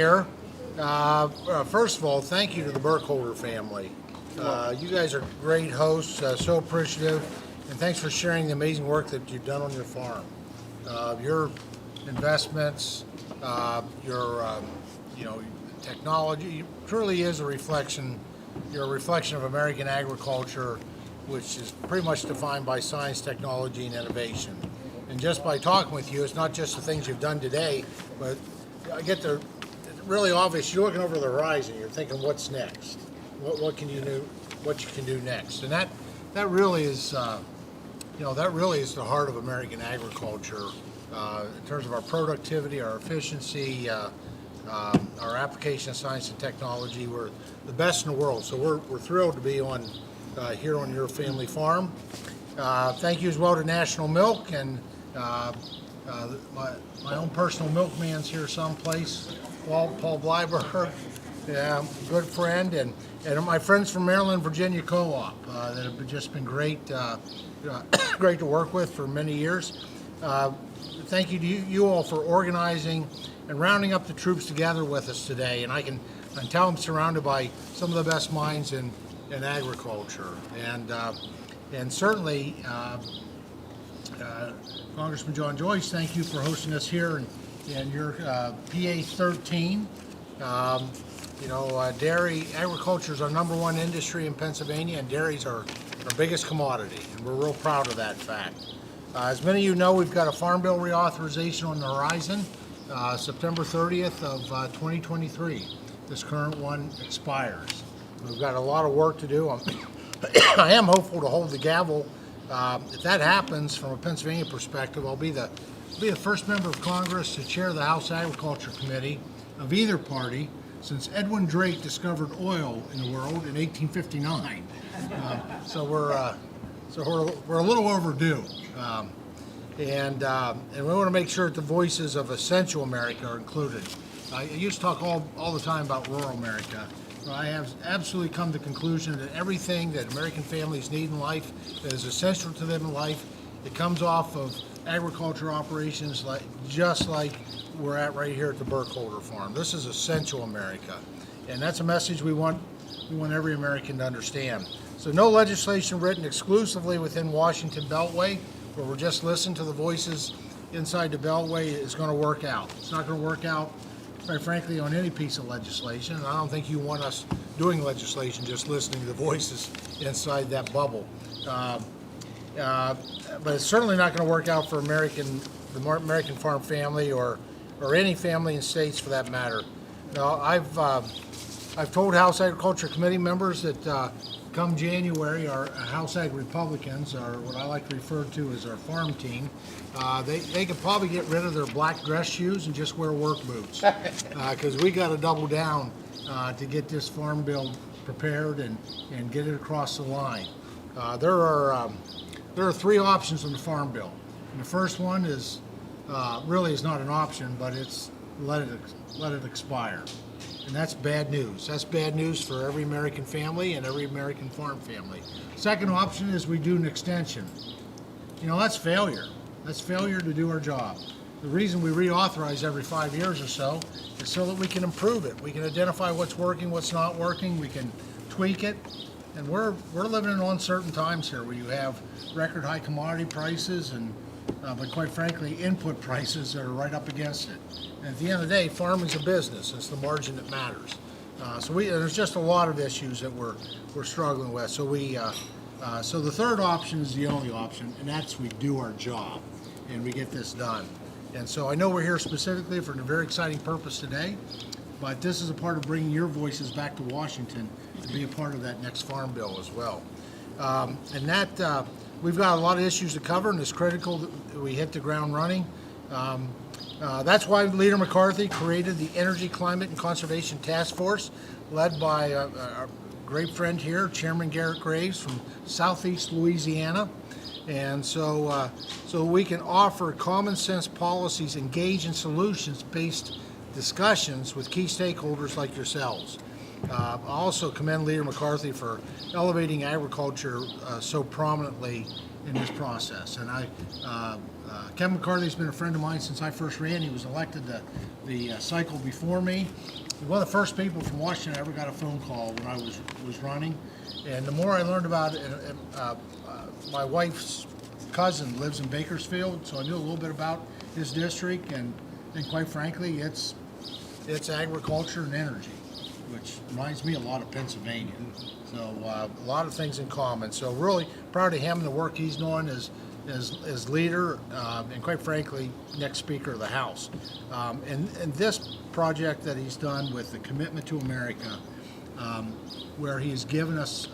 here. First of all, thank you to the Burkholder family. You guys are great hosts, so appreciative, and thanks for sharing the amazing work that you've done on your farm. Your investments, your technology truly is a reflection. You're a reflection of American agriculture, which is pretty much defined by science, technology, and innovation. And just by talking with you, it's not just the things you've done today, but I get the really obvious. You're looking over the horizon. You're thinking, what's next? What can you do? What you can do next? And that really is, that really is the heart of American agriculture in terms of our productivity, our efficiency, our application of science and technology. We're the best in the world. So we're thrilled to be on here on your family farm. Thank you as well to National Milk and my own personal milkman's here someplace, Paul Blyberg, good friend, and my friends from Maryland Virginia Co-op that have just been great great to work with for many years. Thank you to you all for organizing and rounding up the troops together with us today. And I can tell I'm surrounded by some of the best minds in agriculture, and certainly Congressman John Joyce, thank you for hosting us here in your PA 13. Dairy agriculture is our #1 industry in Pennsylvania, and dairies are our biggest commodity, and we're real proud of that fact. As many of you know, we've got a Farm Bill reauthorization on the horizon, September 30th of 2023. This current one expires. We've got a lot of work to do. I am hopeful to hold the gavel. If that happens, from a Pennsylvania perspective, I'll be the first member of Congress to chair the House Agriculture Committee of either party since Edwin Drake discovered oil in the world in 1859. So we're a little overdue, and we want to make sure that the voices of essential America are included. I used to talk all the time about rural America. I have absolutely come to the conclusion that everything that American families need in life that is essential to them in life, it comes off of agriculture operations just like we're at right here at the Burkholder farm. This is essential America, and that's a message we want every American to understand. So no legislation written exclusively within Washington Beltway, where we're just listening to the voices inside the Beltway, is going to work out. It's not going to work out, quite frankly, on any piece of legislation. And I don't think you want us doing legislation just listening to the voices inside that bubble. But it's certainly not going to work out for the American farm family or any family in states for that matter. Now, I've told House Agriculture Committee members that come January, our House Ag Republicans, or what I like to refer to as our farm team, they could probably get rid of their black dress shoes and just wear work boots, because we got to double down to get this farm bill prepared and get it across the line. There are 3 options in the farm bill, and the first one is really is not an option, but it's let it expire. And that's bad news. That's bad news for every American family and every American farm family. Second option is we do an extension. That's failure. That's failure to do our job. The reason we reauthorize every 5 years or so is so that we can improve it. We can identify what's working, what's not working. We can tweak it. And we're living in uncertain times here, where you have record high commodity prices but quite frankly, input prices that are right up against it. And at the end of the day, farming's a business. It's the margin that matters. So there's just a lot of issues that we're struggling with. So so the third option is the only option, and that's we do our job and we get this done. And so I know we're here specifically for a very exciting purpose today, but this is a part of bringing your voices back to Washington to be a part of that next farm bill as well. We've got a lot of issues to cover, and it's critical that we hit the ground running. That's why Leader McCarthy created the Energy, Climate, and Conservation Task Force, led by our great friend here, Chairman Garrett Graves from Southeast Louisiana. And so we can offer common sense policies, engage in solutions-based discussions with key stakeholders like yourselves. I also commend Leader McCarthy for elevating agriculture so prominently in this process. And Kevin McCarthy's been a friend of mine since I first ran. He was elected the cycle before me. He's one of the first people from Washington I ever got a phone call when I was running. And the more I learned about it, my wife's cousin lives in Bakersfield, so I knew a little bit about his district, and quite frankly, it's agriculture and energy, which reminds me a lot of Pennsylvania. So a lot of things in common. So really proud of him and the work he's doing as leader, and quite frankly, next Speaker of the House. And this project that he's done with the Commitment to America, where he's given us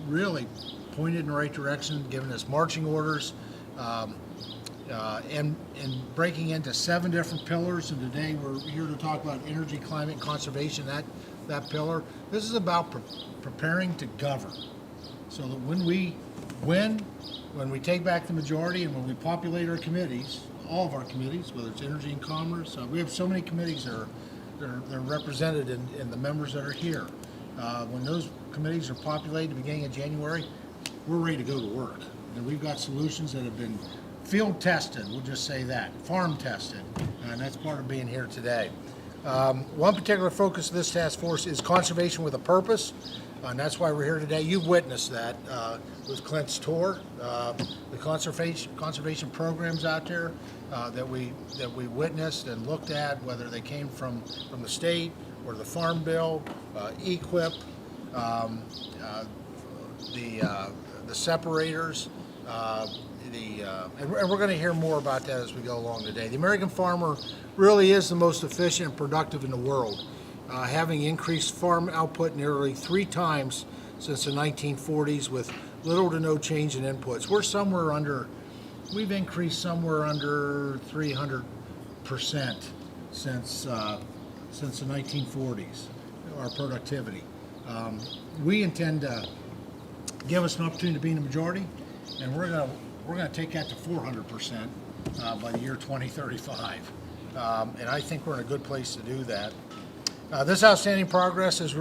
really pointed in the right direction, given us marching orders, and breaking into 7 different pillars. And today we're here to talk about energy, climate, and conservation. That pillar. This is about preparing to govern, so that when we win, when we take back the majority, and when we populate our committees, all of our committees, whether it's energy and commerce, we have so many committees that are represented in the members that are here. When those committees are populated at the beginning of January, we're ready to go to work. And we've got solutions that have been field tested, we'll just say that, farm tested, and that's part of being here today. One particular focus of this task force is conservation with a purpose, and that's why we're here today. You've witnessed that with Clint's tour, the conservation programs out there that we witnessed and looked at, whether they came from the state or the Farm Bill, EQIP, the separators, and we're going to hear more about that as we go along today. The American farmer really is the most efficient and productive in the world, having increased farm output nearly 3 times since the 1940s with little to no change in inputs. We've increased somewhere under 300% since the 1940s, our productivity. We intend to give us an opportunity to be in the majority, and we're going to take that to 400% by the year 2035. And I think we're in a good place to do that. This outstanding progress is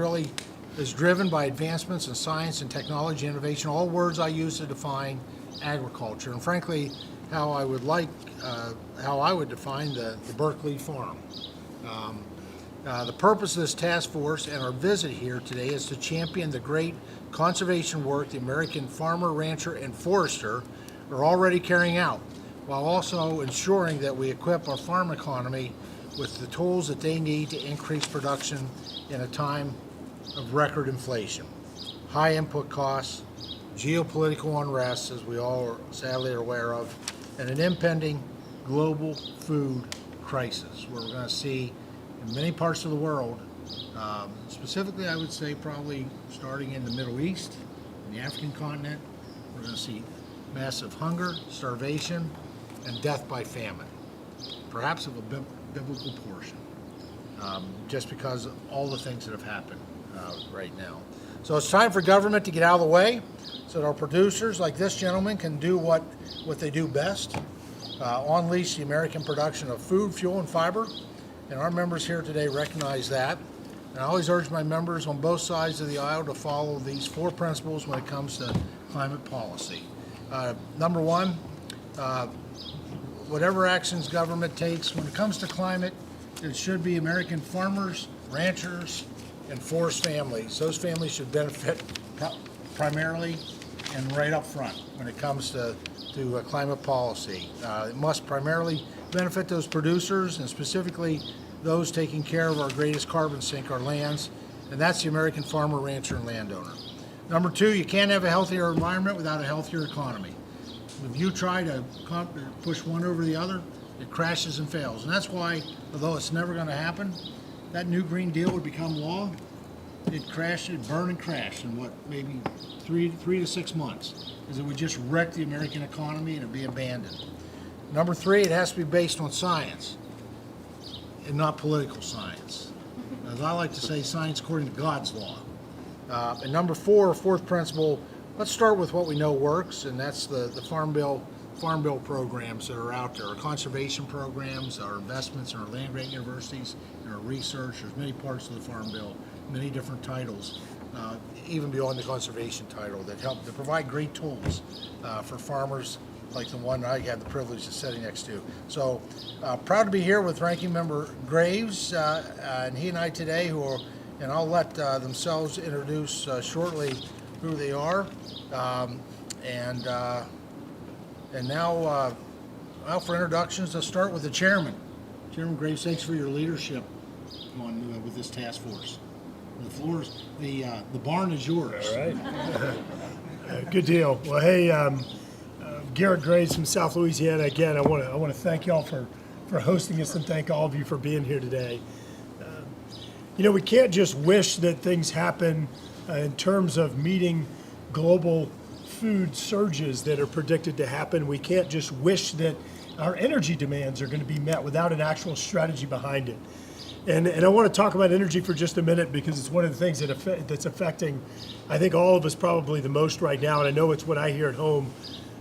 driven by advancements in science and technology innovation, all words I use to define agriculture, and frankly, how I would define the Burk-Lea Farm. The purpose of this task force and our visit here today is to champion the great conservation work the American farmer, rancher, and forester are already carrying out, while also ensuring that we equip our farm economy with the tools that they need to increase production in a time of record inflation, high input costs, geopolitical unrest, as we all are sadly aware of, and an impending global food crisis, where we're going to see in many parts of the world, specifically I would say probably starting in the Middle East, in the African continent, we're going to see massive hunger, starvation, and death by famine, perhaps of a biblical portion, just because of all the things that have happened right now. So it's time for government to get out of the way so that our producers, like this gentleman, can do what they do best, unleash the American production of food, fuel, and fiber. And our members here today recognize that. And I always urge my members on both sides of the aisle to follow these 4 principles when it comes to climate policy. Number 1, whatever actions government takes when it comes to climate, it should be American farmers, ranchers, and forest families. Those families should benefit primarily and right up front when it comes to climate policy. It must primarily benefit those producers, and specifically those taking care of our greatest carbon sink, our lands, and that's the American farmer, rancher, and landowner. Number 2, you can't have a healthier environment without a healthier economy. If you try to push one over the other, it crashes and fails. And that's why, although it's never going to happen, that new Green Deal would become law. It'd burn and crash in maybe 3 to 6 months, because it would just wreck the American economy and it'd be abandoned. Number 3, it has to be based on science and not political science. As I like to say, science according to God's law. And number 4, 4th principle, let's start with what we know works, and that's the Farm Bill programs that are out there, our conservation programs, our investments in our land-grant universities, and our research. There's many parts of the Farm Bill, many different titles, even beyond the conservation title, that provide great tools for farmers like the one I had the privilege of sitting next to. So proud to be here with Ranking Member Graves, and he and I today, and I'll let themselves introduce shortly who they are. And now, well, for introductions, let's start with the chairman. Chairman Graves, thanks for your leadership on with this task force. The floor is the barn is yours. All right. Good deal. Well, hey, Garrett Graves from South Louisiana. Again, I want to thank y'all for hosting us and thank all of you for being here today. We can't just wish that things happen in terms of meeting global food surges that are predicted to happen. We can't just wish that our energy demands are going to be met without an actual strategy behind it. And I want to talk about energy for just a minute because it's one of the things that's affecting, I think, all of us probably the most right now, and I know it's what I hear at home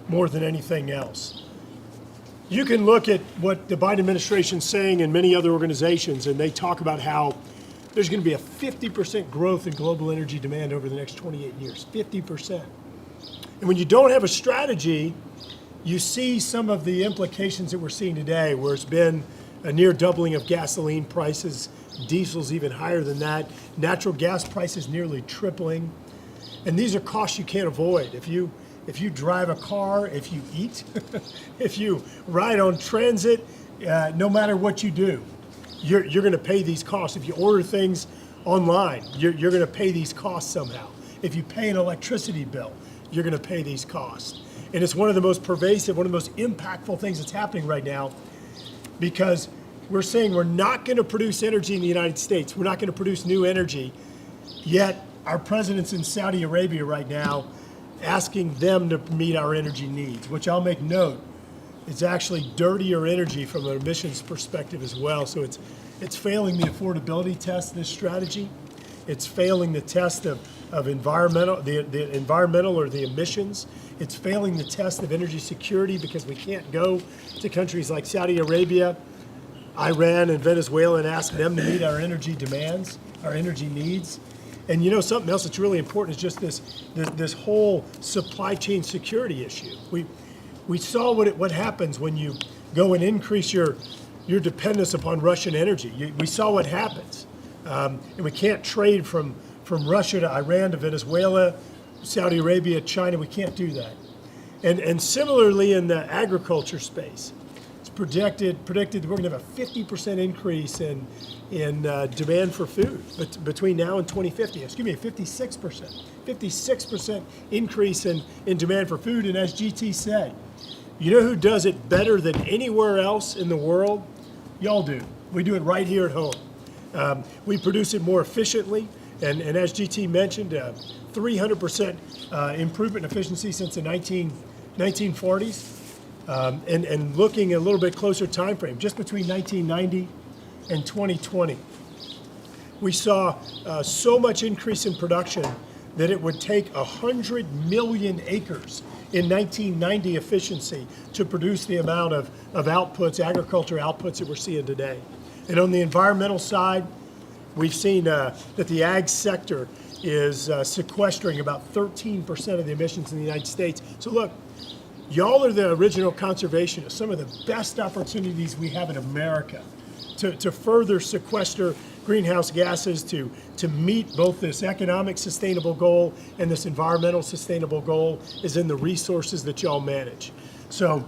more than anything else. You can look at what the Biden administration's saying and many other organizations, and they talk about how there's going to be a 50% growth in global energy demand over the next 28 years, 50%. And when you don't have a strategy, you see some of the implications that we're seeing today, where it's been a near doubling of gasoline prices, diesel's even higher than that, natural gas prices nearly tripling. And these are costs you can't avoid. If you drive a car, if you eat, if you ride on transit, no matter what you do, you're going to pay these costs. If you order things online, you're going to pay these costs somehow. If you pay an electricity bill, you're going to pay these costs. And it's one of the most pervasive, one of the most impactful things that's happening right now, because we're saying we're not going to produce energy in the United States. We're not going to produce new energy. Yet our president's in Saudi Arabia right now asking them to meet our energy needs, which I'll make note, it's actually dirtier energy from an emissions perspective as well. So it's failing the affordability test, this strategy. It's failing the test of environmental, the environmental or the emissions. It's failing the test of energy security because we can't go to countries like Saudi Arabia, Iran, and Venezuela and ask them to meet our energy demands, our energy needs. And something else that's really important is just this whole supply chain security issue. We saw what happens when you go and increase your dependence upon Russian energy. We saw what happens. And we can't trade from Russia to Iran to Venezuela, Saudi Arabia, China. We can't do that. And similarly in the agriculture space, it's predicted that we're going to have a 50% increase in demand for food between now and 2050. Excuse me, a 56% increase in demand for food. And as GT said, you know who does it better than anywhere else in the world? Y'all do. We do it right here at home. We produce it more efficiently. And as GT mentioned, 300% improvement in efficiency since the 1940s. And looking a little bit closer time frame, just between 1990 and 2020, we saw so much increase in production that it would take 100 million acres in 1990 efficiency to produce the amount of outputs, agriculture outputs that we're seeing today. And on the environmental side, we've seen that the ag sector is sequestering about 13% of the emissions in the United States. So look, y'all are the original conservationists. Some of the best opportunities we have in America to further sequester greenhouse gases, to meet both this economic sustainable goal and this environmental sustainable goal is in the resources that y'all manage. So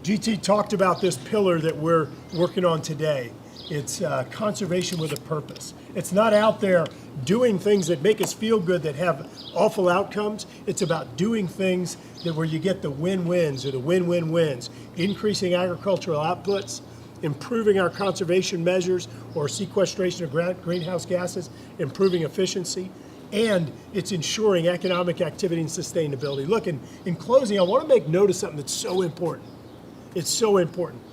GT talked about this pillar that we're working on today. It's conservation with a purpose. It's not out there doing things that make us feel good that have awful outcomes. It's about doing things that where you get the win-wins or the win-win-wins, increasing agricultural outputs, improving our conservation measures or sequestration of greenhouse gases, improving efficiency, and it's ensuring economic activity and sustainability. Look, in closing, I want to make note of something that's so important. It's so important.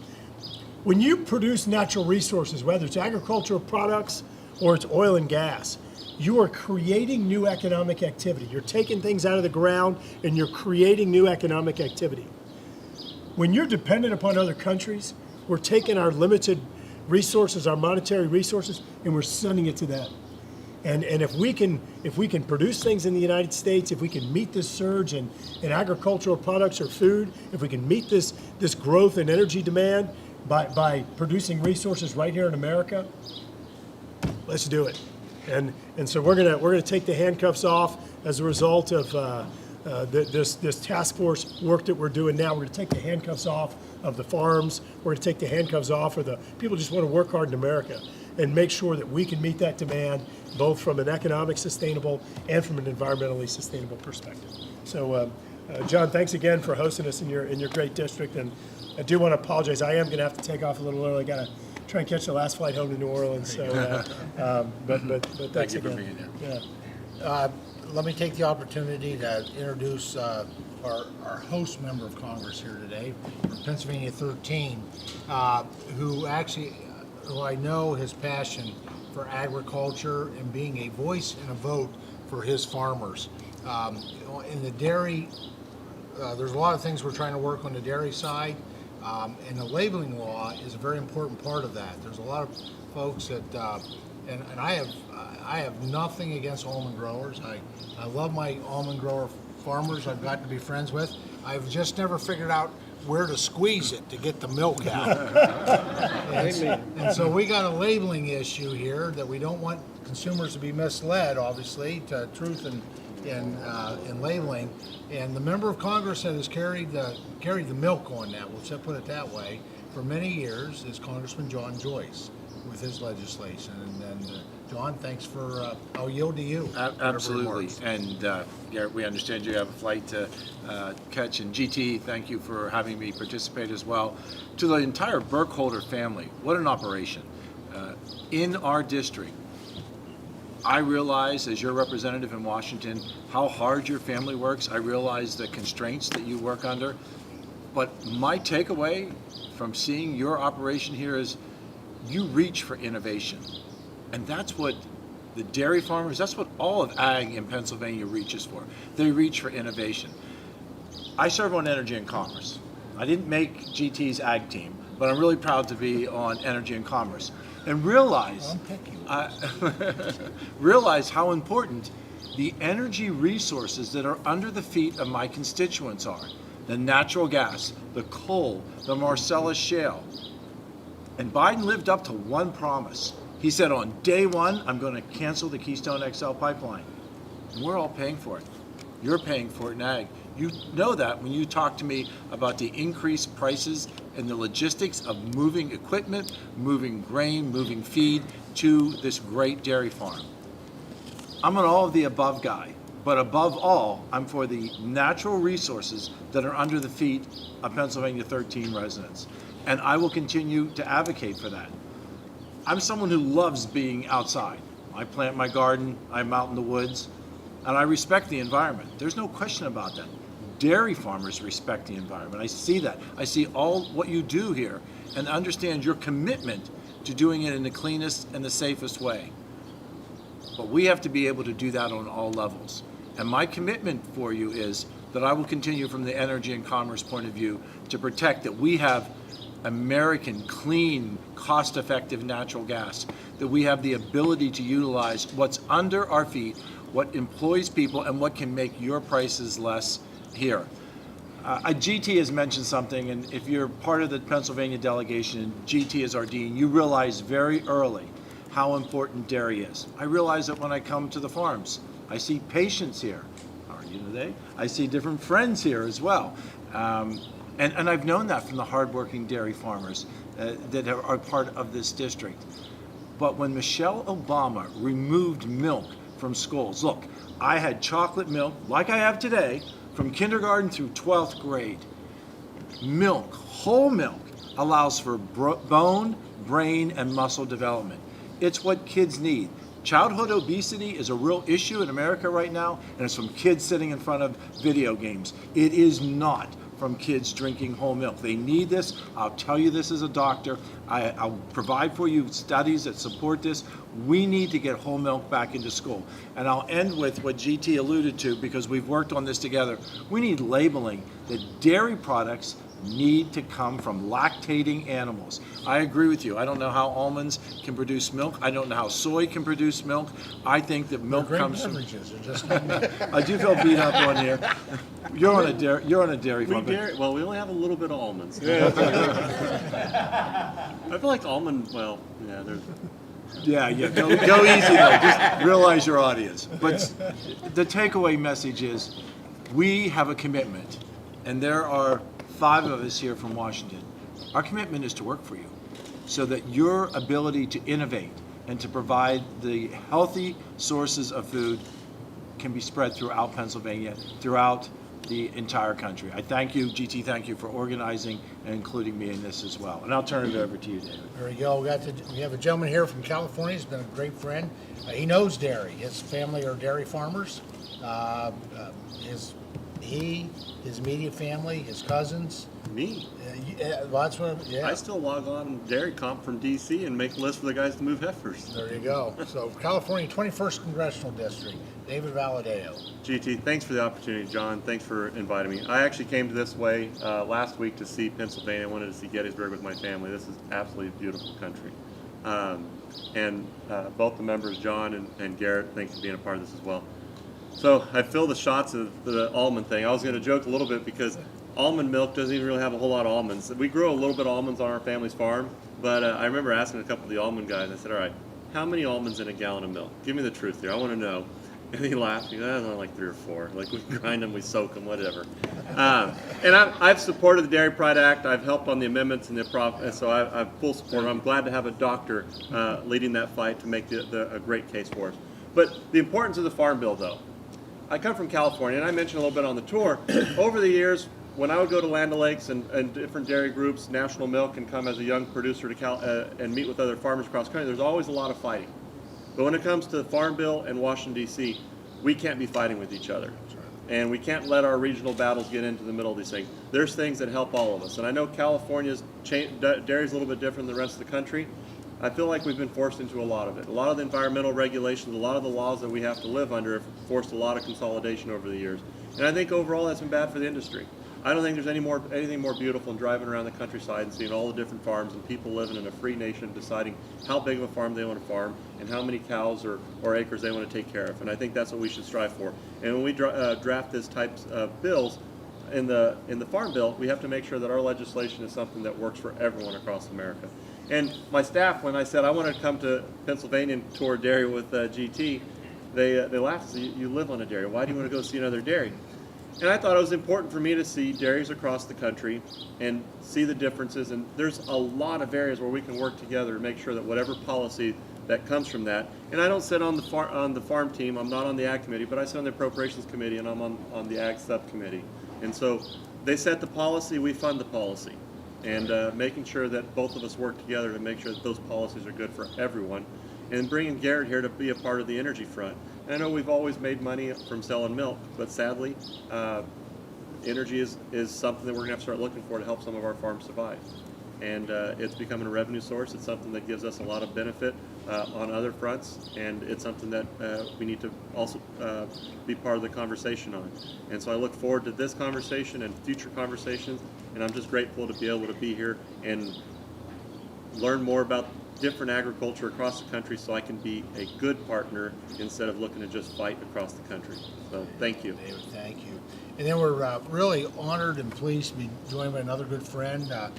When you produce natural resources, whether it's agricultural products or it's oil and gas, you are creating new economic activity. You're taking things out of the ground and you're creating new economic activity. When you're dependent upon other countries, we're taking our limited resources, our monetary resources, and we're sending it to them. And if we can produce things in the United States, if we can meet this surge in agricultural products or food, if we can meet this growth in energy demand by producing resources right here in America, let's do it. And so we're gonna take the handcuffs off as a result of this task force work that we're doing now. We're gonna take the handcuffs off of the farms. We're gonna take the handcuffs off of the people who just want to work hard in America and make sure that we can meet that demand both from an economic sustainable and from an environmentally sustainable perspective. So, John, thanks again for hosting us in your great district. And I do want to apologize. I am going to have to take off a little early. I got to try and catch the last flight home to New Orleans. So, but thanks Thank you again. for being here. Yeah. Let me take the opportunity to introduce our host member of Congress here today from Pennsylvania 13, who I know his passion for agriculture and being a voice and a vote for his farmers. In the dairy, there's a lot of things we're trying to work on the dairy side, and the labeling law is a very important part of that. There's a lot of folks that, and I have nothing against almond growers. I love my almond grower farmers I've got to be friends with. I've just never figured out where to squeeze it to get the milk out. And so we got a labeling issue here that we don't want consumers to be misled, obviously, to truth in labeling. And the member of Congress that has carried the milk on that, we'll put it that way, for many years is Congressman John Joyce with his legislation. And John, thanks for, I'll yield to you. Absolutely. And Garrett, we understand you have a flight to catch. And GT, thank you for having me participate as well. To the entire Burkholder family, what an operation. In our district, I realize, as your representative in Washington, how hard your family works. I realize the constraints that you work under. But my takeaway from seeing your operation here is you reach for innovation. And that's what the dairy farmers, that's what all of ag in Pennsylvania reaches for. They reach for innovation. I serve on Energy and Commerce. I didn't make GT's ag team, but I'm really proud to be on Energy and Commerce. And realize how important the energy resources that are under the feet of my constituents are. The natural gas, the coal, the Marcellus Shale. And Biden lived up to one promise. He said on day one, I'm going to cancel the Keystone XL pipeline. And we're all paying for it. You're paying for it in ag. You know that when you talk to me about the increased prices and the logistics of moving equipment, moving grain, moving feed to this great dairy farm. I'm an all of the above guy, but above all, I'm for the natural resources that are under the feet of Pennsylvania 13 residents. And I will continue to advocate for that. I'm someone who loves being outside. I plant my garden, I'm out in the woods, and I respect the environment. There's no question about that. Dairy farmers respect the environment. I see that. I see all what you do here and understand your commitment to doing it in the cleanest and the safest way. But we have to be able to do that on all levels. And my commitment for you is that I will continue from the energy and commerce point of view to protect that we have American, clean, cost-effective natural gas, that we have the ability to utilize what's under our feet, what employs people, and what can make your prices less here. GT has mentioned something, and if you're part of the Pennsylvania delegation, GT is our dean, you realize very early how important dairy is. I realize that when I come to the farms. I see patients here. How are you today? I see different friends here as well. And I've known that from the hardworking dairy farmers that are part of this district. But when Michelle Obama removed milk from schools, look, I had chocolate milk, like I have today, from kindergarten through 12th grade. Milk, whole milk, allows for bone, brain, and muscle development. It's what kids need. Childhood obesity is a real issue in America right now, and it's from kids sitting in front of video games. It is not from kids drinking whole milk. They need this. I'll tell you this as a doctor. I'll provide for you studies that support this. We need to get whole milk back into school. And I'll end with what GT alluded to, because we've worked on this together. We need labeling that dairy products need to come from lactating animals. I agree with you. I don't know how almonds can produce milk. I don't know how soy can produce milk. I think that milk Great comes from... beverages, they're just I do feel beat up on here. You're on a dairy We farm. dairy, well, we only have a little bit of almonds. I feel like almond, well, yeah, there's... Yeah, go easy there. Just realize your audience. But the takeaway message is we have a commitment, and there are 5 of us here from Washington. Our commitment is to work for you so that your ability to innovate and to provide the healthy sources of food can be spread throughout Pennsylvania, throughout the entire country. I thank you, GT, thank you for organizing and including me in this as well. And I'll turn it over to you, David. There we go. We have a gentleman here from California. He's been a great friend. He knows dairy. His family are dairy farmers. His immediate family, his cousins. Me. Well, that's what. Yeah. I still log on Dairy Comp from DC and make a list for the guys to move heifers. There you go. So California, 21st Congressional District, David Valadeo. GT, thanks for the opportunity, John. Thanks for inviting me. I actually came to this way last week to see Pennsylvania. I wanted to see Gettysburg with my family. This is absolutely beautiful country. And both the members, John and Garrett, thanks for being a part of this as well. So I feel the shots of the almond thing. I was going to joke a little bit because almond milk doesn't even really have a whole lot of almonds. We grow a little bit of almonds on our family's farm, but I remember asking a couple of the almond guys, I said, all right, how many almonds in a gallon of milk? Give me the truth here. I want to know. And he laughed. He said, only like 3 or 4. Like, we grind them, we soak them, whatever. And I've supported the Dairy Pride Act. I've helped on the amendments and so I've full support. I'm glad to have a doctor leading that fight to make a great case for us. But the importance of the Farm Bill, though. I come from California, and I mentioned a little bit on the tour. Over the years, when I would go to Land O'Lakes and different dairy groups, National Milk, and come as a young producer to and meet with other farmers across the country, there's always a lot of fighting. But when it comes to the Farm Bill and Washington, D.C., we can't be fighting with each other. And we can't let our regional battles get into the middle of these things. There's things that help all of us. And I know California's dairy is a little bit different than the rest of the country. I feel like we've been forced into a lot of it. A lot of the environmental regulations, a lot of the laws that we have to live under have forced a lot of consolidation over the years. And I think overall that's been bad for the industry. I don't think there's anything more beautiful than driving around the countryside and seeing all the different farms and people living in a free nation deciding how big of a farm they want to farm and how many cows or acres they want to take care of. And I think that's what we should strive for. And when we draft this types of bills, in the Farm Bill, we have to make sure that our legislation is something that works for everyone across America. And my staff, when I said I wanted to come to Pennsylvania and tour dairy with GT, they laughed and said, you live on a dairy. Why do you want to go see another dairy? And I thought it was important for me to see dairies across the country and see the differences. And there's a lot of areas where we can work together to make sure that whatever policy that comes from that. And I don't sit on the farm team. I'm not on the Ag Committee, but I sit on the Appropriations Committee, and I'm on the Ag Subcommittee. And so they set the policy, we fund the policy. And making sure that both of us work together to make sure that those policies are good for everyone. And bringing Garrett here to be a part of the energy front. And I know we've always made money from selling milk, but sadly, energy is something that we're going to have to start looking for to help some of our farms survive. And it's becoming a revenue source. It's something that gives us a lot of benefit on other fronts, and it's something that we need to also be part of the conversation on. And so I look forward to this conversation and future conversations, and I'm just grateful to be able to be here and learn more about different agriculture across the country so I can be a good partner instead of looking to just fight across the country. So thank you. David, thank you. And then we're really honored and pleased to be joined by another good friend, a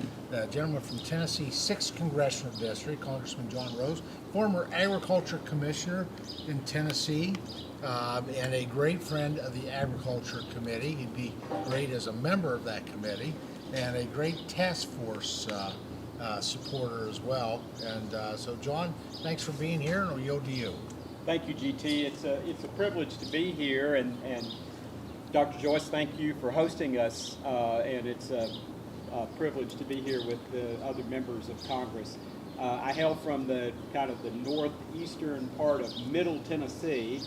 gentleman from Tennessee's 6th Congressional District, Congressman John Rose, former Agriculture Commissioner in Tennessee, and a great friend of the Agriculture Committee. He'd be great as a member of that committee, and a great task force supporter as well. And so, John, thanks for being here, and I'll yield to you. Thank you, GT. It's a privilege to be here, and Dr. Joyce, thank you for hosting us, and it's a privilege to be here with the other members of Congress. I hail from the kind of the northeastern part of Middle Tennessee,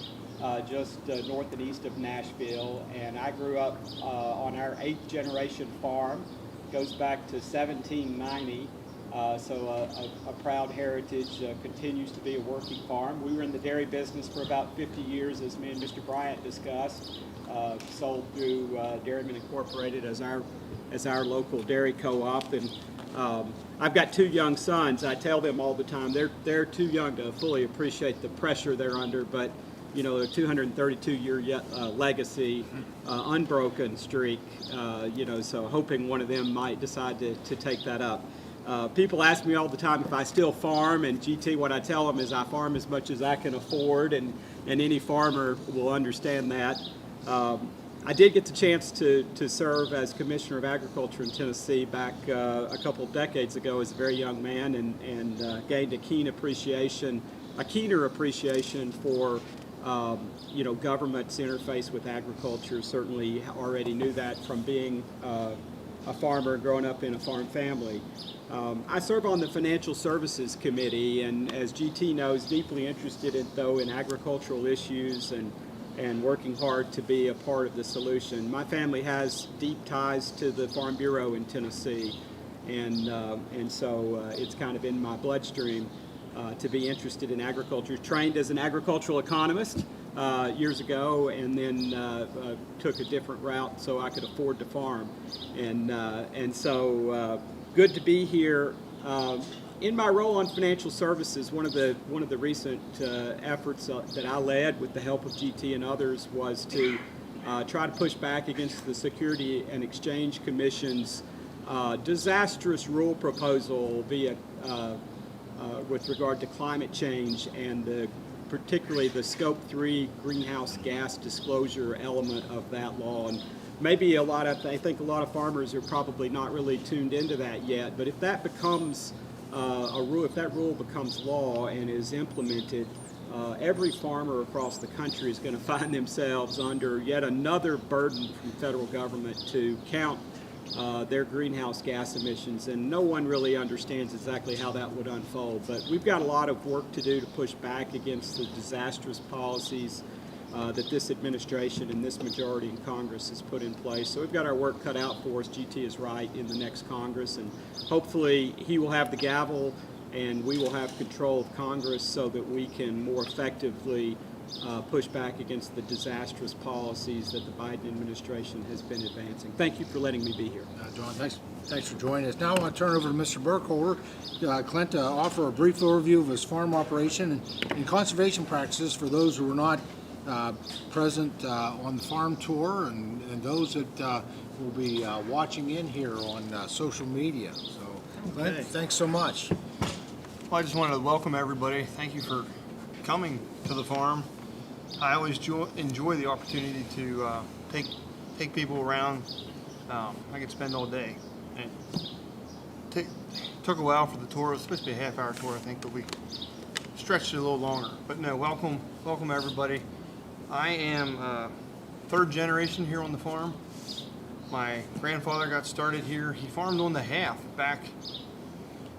just north and east of Nashville, and I grew up on our 8th generation farm. It goes back to 1790, So a proud heritage, continues to be a working farm. We were in the dairy business for about 50 years, as me and Mr. Bryant discussed. Sold through Dairymen Incorporated as our local dairy co-op, and I've got 2 young sons. I tell them all the time they're too young to fully appreciate the pressure they're under, but you know, a 232-year legacy, unbroken streak. You know, so hoping one of them might decide to take that up. People ask me all the time if I still farm, and GT, what I tell them is I farm as much as I can afford, and any farmer will understand that. I did get the chance to serve as Commissioner of Agriculture in Tennessee back a couple of decades ago as a very young man, and gained a keener appreciation for you know, government's interface with agriculture. Certainly already knew that from being a farmer growing up in a farm family. I serve on the Financial Services Committee, and as GT knows, deeply interested in agricultural issues and working hard to be a part of the solution. My family has deep ties to the Farm Bureau in Tennessee, and so it's kind of in my bloodstream to be interested in agriculture. Trained as an agricultural economist years ago, and then took a different route so I could afford to farm, and so good to be here. In my role on financial services, one of the recent efforts that I led with the help of GT and others was to try to push back against the Security and Exchange Commission's disastrous rule proposal via with regard to climate change, and particularly the Scope 3 greenhouse gas disclosure element of that law. And maybe I think a lot of farmers are probably not really tuned into that yet, but if that becomes if that rule becomes law and is implemented, every farmer across the country is going to find themselves under yet another burden from the federal government to count their greenhouse gas emissions, and no one really understands exactly how that would unfold. But we've got a lot of work to do to push back against the disastrous policies that this administration and this majority in Congress has put in place. So we've got our work cut out for us. GT is right, in the next Congress, and hopefully he will have the gavel and we will have control of Congress so that we can more effectively push back against the disastrous policies that the Biden administration has been advancing. Thank you for letting me be here. John, thanks for joining us. Now I want to turn over to Mr. Burkholder, Clint, to offer a brief overview of his farm operation and conservation practices for those who were not present on the farm tour, and those that will be watching in here on social media. So, Clint, thanks so much. Well, I just wanted to welcome everybody. Thank you for coming to the farm. I always enjoy the opportunity to take people around. I could spend all day. And took a while for the tour. It was supposed to be a half-hour tour, I think, but we stretched it a little longer. But no, welcome everybody. I am third generation here on the farm. My grandfather got started here. He farmed on the half back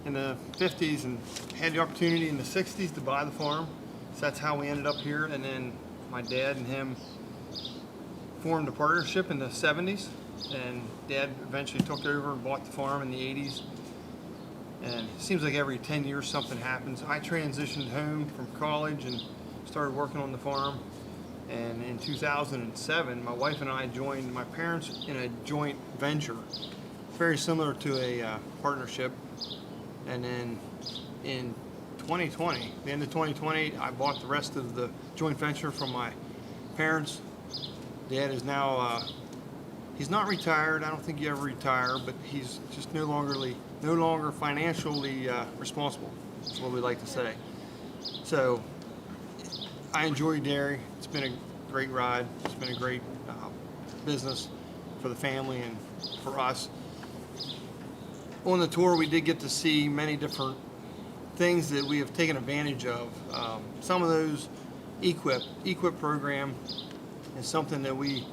in the 50s and had the opportunity in the 60s to buy the farm. So that's how we ended up here. And then my dad and him formed a partnership in the 70s, and Dad eventually took over and bought the farm in the 80s. And it seems like every 10 years something happens. I transitioned home from college and started working on the farm. And in 2007, my wife and I joined my parents in a joint venture, very similar to a partnership. And then in 2020, the end of 2020, I bought the rest of the joint venture from my parents. Dad is now, he's not retired. I don't think he ever retired, but he's just no longer financially responsible. That's what we like to say. So I enjoy dairy. It's been a great ride. It's been a great business for the family and for us. On the tour, we did get to see many different things that we have taken advantage of. Some of those EQIP program is something that we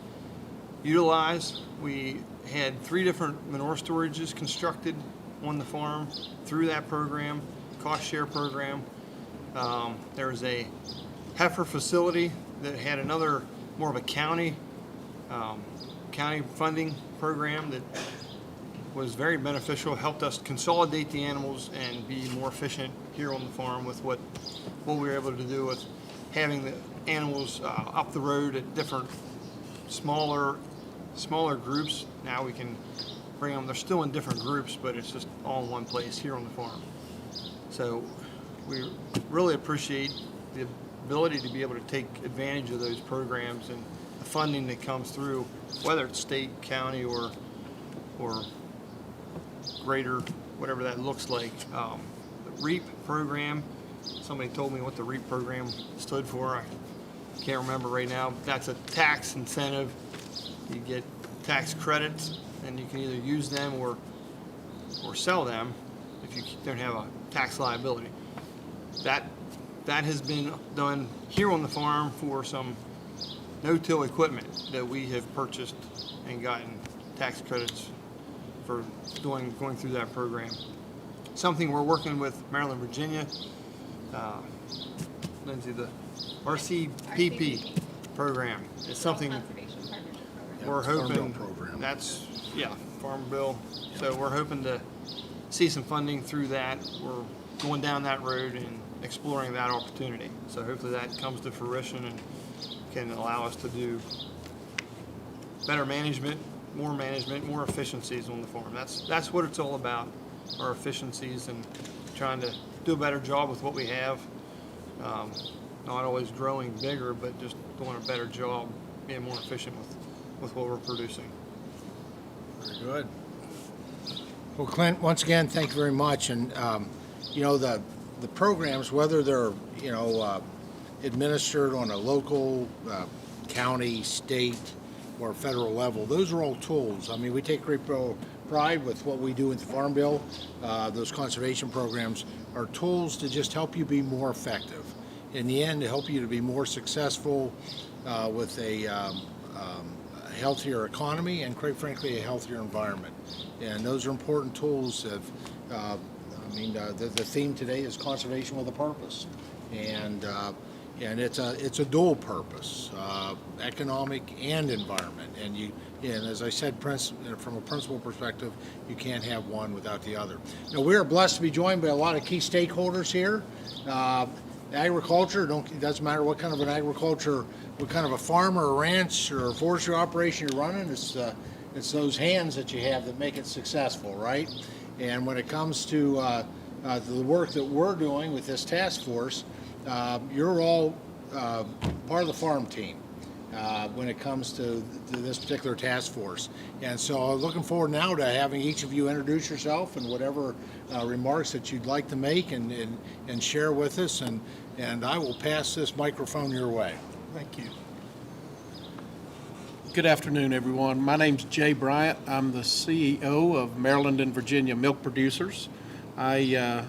utilize. We had 3 different manure storages constructed on the farm through that program, cost share program. There was a heifer facility that had another more of a county funding program that was very beneficial, helped us consolidate the animals and be more efficient here on the farm with what we were able to do with having the animals up the road at different smaller groups. Now we can bring them, they're still in different groups, but it's just all in one place here on the farm. So we really appreciate the ability to be able to take advantage of those programs and the funding that comes through, whether it's state, county, or greater, whatever that looks like. The REAP program, somebody told me what the REAP program stood for. I can't remember right now. That's a tax incentive. You get tax credits, and you can either use them or sell them if you don't have a tax liability. That has been done here on the farm for some no-till equipment that we have purchased and gotten tax credits for going through that program. Something we're working with Maryland, Virginia, Lindsay, the RCPP program is something we're hoping. That's Farm Bill. So we're hoping to see some funding through that. We're going down that road and exploring that opportunity. So hopefully that comes to fruition and can allow us to do better management, more efficiencies on the farm. That's what it's all about, our efficiencies and trying to do a better job with what we have. Not always growing bigger, but just doing a better job, being more efficient with what we're producing. Very good. Well, Clint, once again, thank you very much. And, the programs, whether they're, administered on a local, county, state, or federal level, those are all tools. I mean, we take great pride with what we do with the Farm Bill. Those conservation programs are tools to just help you be more effective. In the end, to help you to be more successful with a healthier economy and, quite frankly, a healthier environment. And those are important tools. The theme today is conservation with a purpose, and it's a dual purpose, economic and environment. And as I said, from a principal perspective, you can't have one without the other. Now, we are blessed to be joined by a lot of key stakeholders here. Agriculture, it doesn't matter what kind of an agriculture, what kind of a farm or a ranch or a forestry operation you're running, it's those hands that you have that make it successful, right? And when it comes to the work that we're doing with this task force, you're all part of the farm team when it comes to this particular task force. And so looking forward now to having each of you introduce yourself and whatever remarks that you'd like to make and share with us. And I will pass this microphone your way. Thank you. Good afternoon, everyone. My name's Jay Bryant. I'm the CEO of Maryland and Virginia Milk Producers. I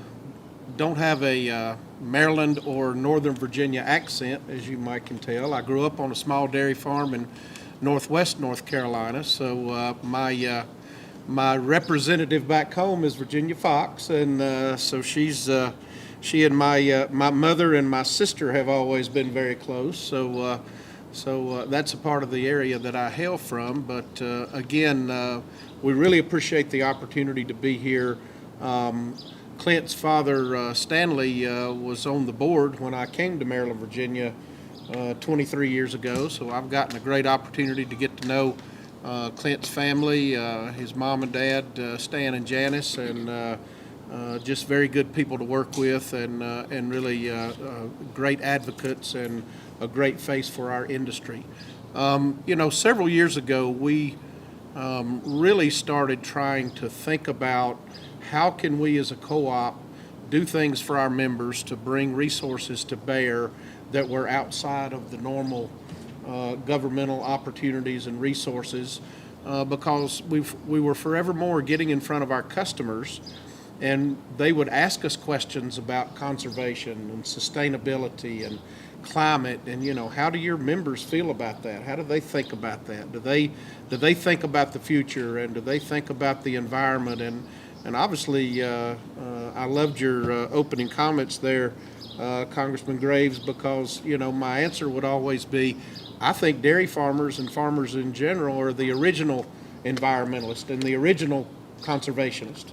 don't have a Maryland or Northern Virginia accent, as you might can tell. I grew up on a small dairy farm in northwest North Carolina, so my representative back home is Virginia Fox, and so she and my mother and my sister have always been very close. So that's a part of the area that I hail from. But again, we really appreciate the opportunity to be here. Clint's father, Stanley, was on the board when I came to Maryland, Virginia 23 years ago. So I've gotten a great opportunity to get to know Clint's family, his mom and dad, Stan and Janice, and just very good people to work with, and really great advocates and a great face for our industry. Several years ago, we really started trying to think about how can we as a co-op do things for our members to bring resources to bear that were outside of the normal governmental opportunities and resources, because we were forevermore getting in front of our customers, and they would ask us questions about conservation and sustainability and climate, and how do your members feel about that? How do they think about that? Do they think about the future, and do they think about the environment? And obviously, I loved your opening comments there, Congressman Graves, because my answer would always be, I think dairy farmers and farmers in general are the original environmentalists and the original conservationist.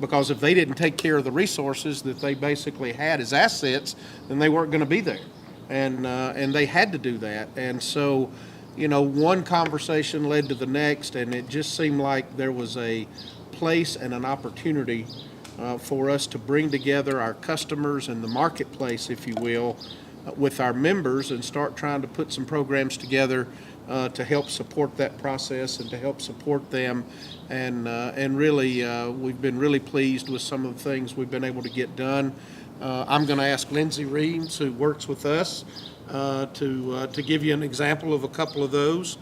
Because if they didn't take care of the resources that they basically had as assets, then they weren't going to be there. And they had to do that. And so, one conversation led to the next, and it just seemed like there was a place and an opportunity for us to bring together our customers and the marketplace, if you will, with our members and start trying to put some programs together to help support that process and to help support them. And really, we've been really pleased with some of the things we've been able to get done. I'm going to ask Lindsay Reams, who works with us, to give you an example of a couple of those.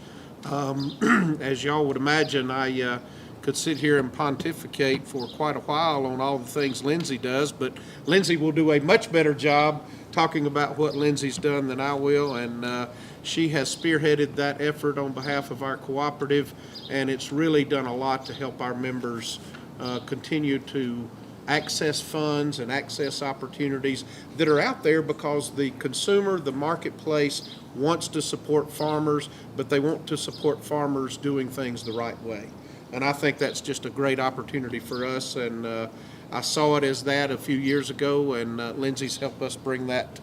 As y'all would imagine, I could sit here and pontificate for quite a while on all the things Lindsay does, but Lindsay will do a much better job talking about what Lindsay's done than I will, and she has spearheaded that effort on behalf of our cooperative, and it's really done a lot to help our members continue to access funds and access opportunities that are out there because the consumer, the marketplace wants to support farmers, but they want to support farmers doing things the right way. And I think that's just a great opportunity for us, and I saw it as that a few years ago, and Lindsay's helped us bring that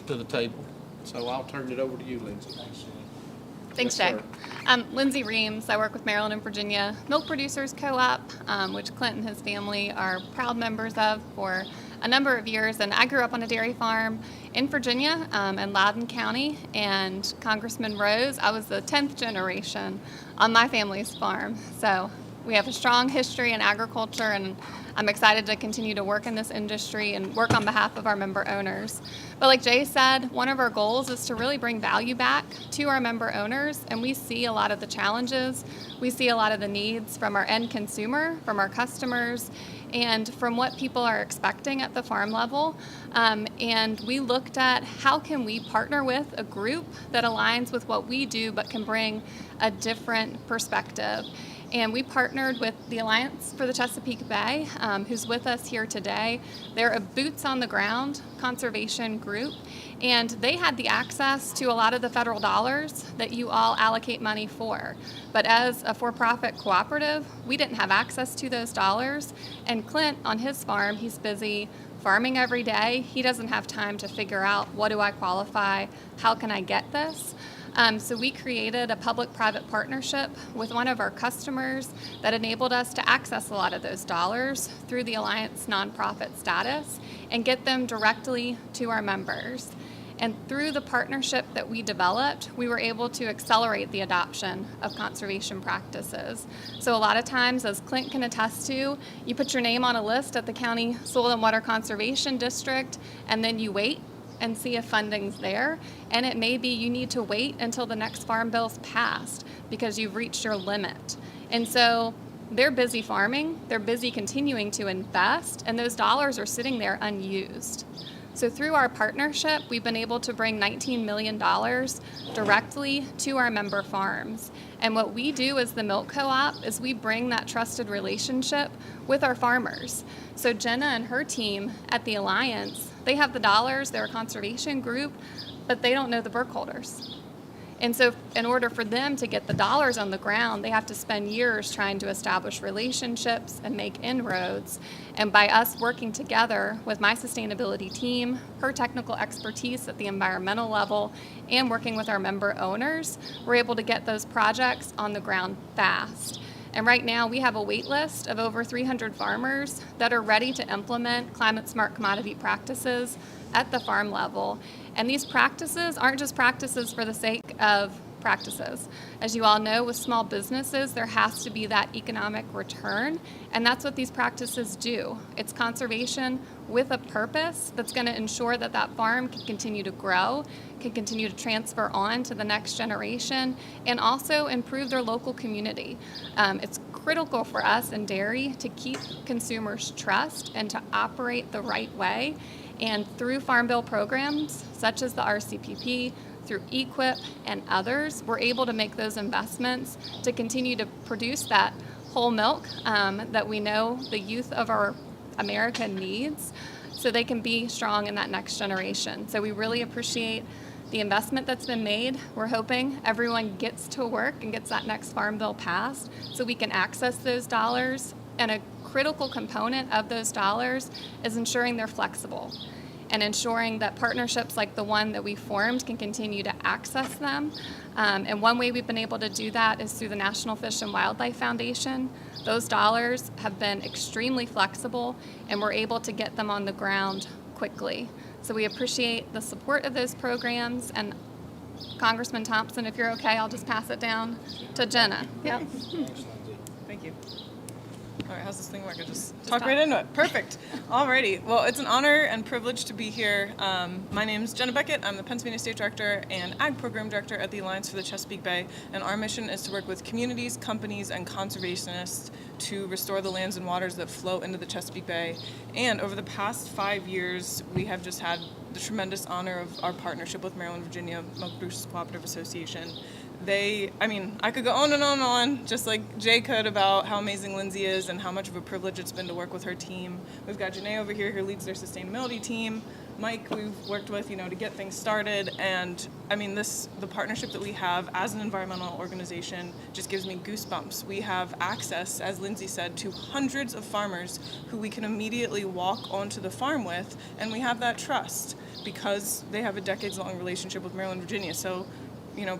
to the table. So I'll turn it over to you, Lindsay. Thanks, Yes, Jay. sir. I'm Lindsay Reams. I work with Maryland and Virginia Milk Producers Co-op, which Clint and his family are proud members of for a number of years. And I grew up on a dairy farm in Virginia in Loudoun County. And Congressman Rose, I was the 10th generation on my family's farm. So we have a strong history in agriculture, and I'm excited to continue to work in this industry and work on behalf of our member owners. But like Jay said, one of our goals is to really bring value back to our member owners, and we see a lot of the challenges. We see a lot of the needs from our end consumer, from our customers, and from what people are expecting at the farm level. And we looked at how can we partner with a group that aligns with what we do but can bring a different perspective. And we partnered with the Alliance for the Chesapeake Bay, who's with us here today. They're a boots-on-the-ground conservation group, and they had the access to a lot of the federal dollars that you all allocate money for. But as a for-profit cooperative, we didn't have access to those dollars. And Clint, on his farm, he's busy farming every day. He doesn't have time to figure out, what do I qualify? How can I get this? So we created a public-private partnership with one of our customers that enabled us to access a lot of those dollars through the Alliance nonprofit status and get them directly to our members. And through the partnership that we developed, we were able to accelerate the adoption of conservation practices. So a lot of times, as Clint can attest to, you put your name on a list at the County Soil and Water Conservation District, and then you wait and see if funding's there. And it may be you need to wait until the next farm bill's passed because you've reached your limit. And so they're busy farming, they're busy continuing to invest, and those dollars are sitting there unused. So through our partnership, we've been able to bring $19 million directly to our member farms. And what we do as the Milk Co-op is we bring that trusted relationship with our farmers. So Jenna and her team at the Alliance, they have the dollars, they're a conservation group, but they don't know the Burk holders. And so in order for them to get the dollars on the ground, they have to spend years trying to establish relationships and make inroads. And by us working together with my sustainability team, her technical expertise at the environmental level, and working with our member owners, we're able to get those projects on the ground fast. And right now we have a wait list of over 300 farmers that are ready to implement climate smart commodity practices at the farm level. And these practices aren't just practices for the sake of practices. As you all know, with small businesses, there has to be that economic return, and that's what these practices do. It's conservation with a purpose that's going to ensure that that farm can continue to grow, can continue to transfer on to the next generation, and also improve their local community. It's critical for us in dairy to keep consumers' trust and to operate the right way. And through Farm Bill programs, such as the RCPP, through EQIP and others, we're able to make those investments to continue to produce that whole milk that we know the youth of our America needs so they can be strong in that next generation. So we really appreciate the investment that's been made. We're hoping everyone gets to work and gets that next Farm Bill passed so we can access those dollars And a critical component of those dollars is ensuring they're flexible and ensuring that partnerships like the one that we formed can continue to access them. And one way we've been able to do that is through the National Fish and Wildlife Foundation. Those dollars have been extremely flexible, and we're able to get them on the ground quickly. So we appreciate the support of those programs. And Congressman Thompson, if you're okay, I'll just pass it down to Jenna. Yep. Thank you. All right, how's this thing work? I just talk right into it. Perfect. Alrighty. Well, it's an honor and privilege to be here. My name is Jenna Beckett. I'm the Pennsylvania State Director and Ag Program Director at the Alliance for the Chesapeake Bay. And our mission is to work with communities, companies, and conservationists to restore the lands and waters that flow into the Chesapeake Bay. And over the past 5 years, we have just had the tremendous honor of our partnership with Maryland, Virginia Milk Producers Cooperative Association. I could go on and on and on, just like Jay could, about how amazing Lindsay is and how much of a privilege it's been to work with her team. We've got Janae over here who leads their sustainability team. Mike, we've worked with, to get things started. And the partnership that we have as an environmental organization just gives me goosebumps. We have access, as Lindsay said, to hundreds of farmers who we can immediately walk onto the farm with, and we have that trust because they have a decades-long relationship with Maryland, Virginia. So,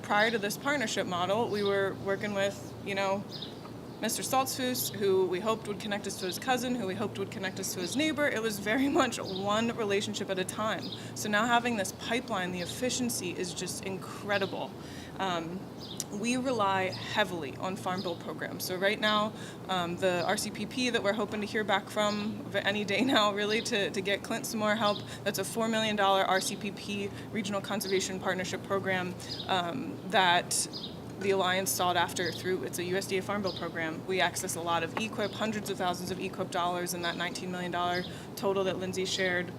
prior to this partnership model, we were working with, Mr. Saltzfuss, who we hoped would connect us to his cousin, who we hoped would connect us to his neighbor. It was very much one relationship at a time. So now having this pipeline, the efficiency is just incredible. We rely heavily on Farm Bill programs. So right now, the RCPP that we're hoping to hear back from any day now, really, to get Clint some more help, that's a $4 million RCPP Regional Conservation Partnership Program that the Alliance sought after through, it's a USDA Farm Bill program. We access a lot of EQIP, hundreds of thousands of EQIP dollars in that $19 million total that Lindsay shared.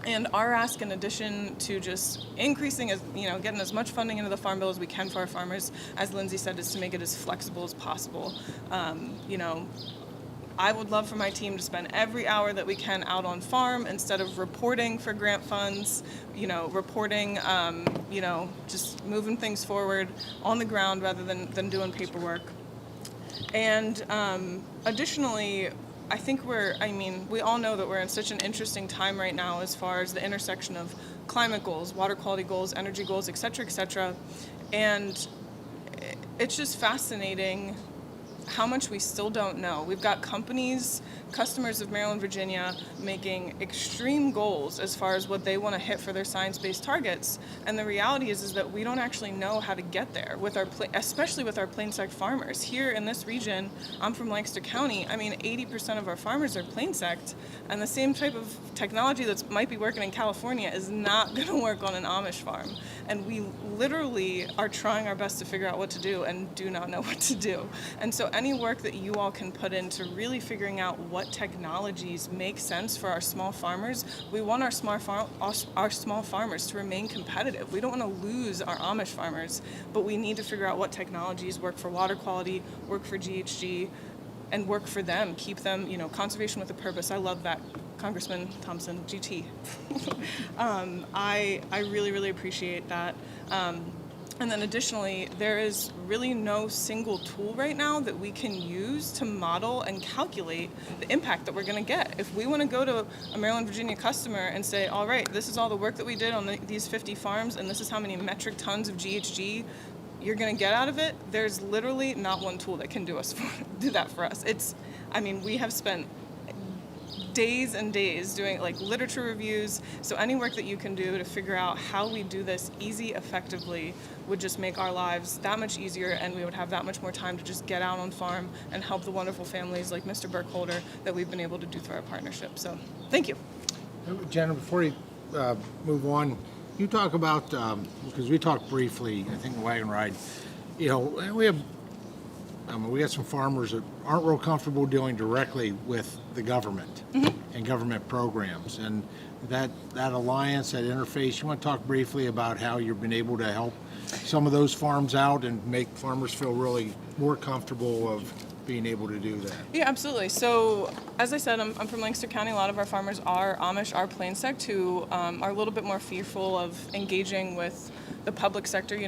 And our ask, in addition to just increasing, getting as much funding into the Farm Bill as we can for our farmers, as Lindsay said, is to make it as flexible as possible. I would love for my team to spend every hour that we can out on farm instead of reporting for grant funds, reporting, just moving things forward on the ground rather than doing paperwork. And additionally, I think we all know that we're in such an interesting time right now as far as the intersection of climate goals, water quality goals, energy goals, et cetera, and it's just fascinating how much we still don't know. We've got companies, customers of Maryland, Virginia, making extreme goals as far as what they want to hit for their science-based targets. And the reality is that we don't actually know how to get there with especially with our plain-sect farmers. Here in this region, I'm from Lancaster County. 80% of our farmers are plain-sect, and the same type of technology that might be working in California is not going to work on an Amish farm. And we literally are trying our best to figure out what to do and do not know what to do. And so any work that you all can put into really figuring out what technologies make sense for our small farmers, we want our small farmers to remain competitive. We don't want to lose our Amish farmers, but we need to figure out what technologies work for water quality, work for GHG, and work for them, keep them, conservation with a purpose. I love that, Congressman Thompson, GT. I really, really appreciate that. And then additionally, there is really no single tool right now that we can use to model and calculate the impact that we're going to get. If we want to go to a Maryland, Virginia customer and say, all right, this is all the work that we did on these 50 farms, and this is how many metric tons of GHG you're going to get out of it, there's literally not one tool that can do that for us. We have spent days and days doing literature reviews. So any work that you can do to figure out how we do this effectively would just make our lives that much easier, and we would have that much more time to just get out on farm and help the wonderful families like Mr. Burkholder that we've been able to do through our partnership. So thank you. Jenna, before you move on, you talk about, because we talked briefly, I think, in the wagon ride, we got some farmers that aren't real comfortable dealing directly with the government and government programs. And that alliance, that interface, you want to talk briefly about how you've been able to help some of those farms out and make farmers feel really more comfortable of being able to do that? Yeah, absolutely. So, as I said, I'm from Lancaster County. A lot of our farmers are Amish, are plain-sect, who are a little bit more fearful of engaging with the public sector.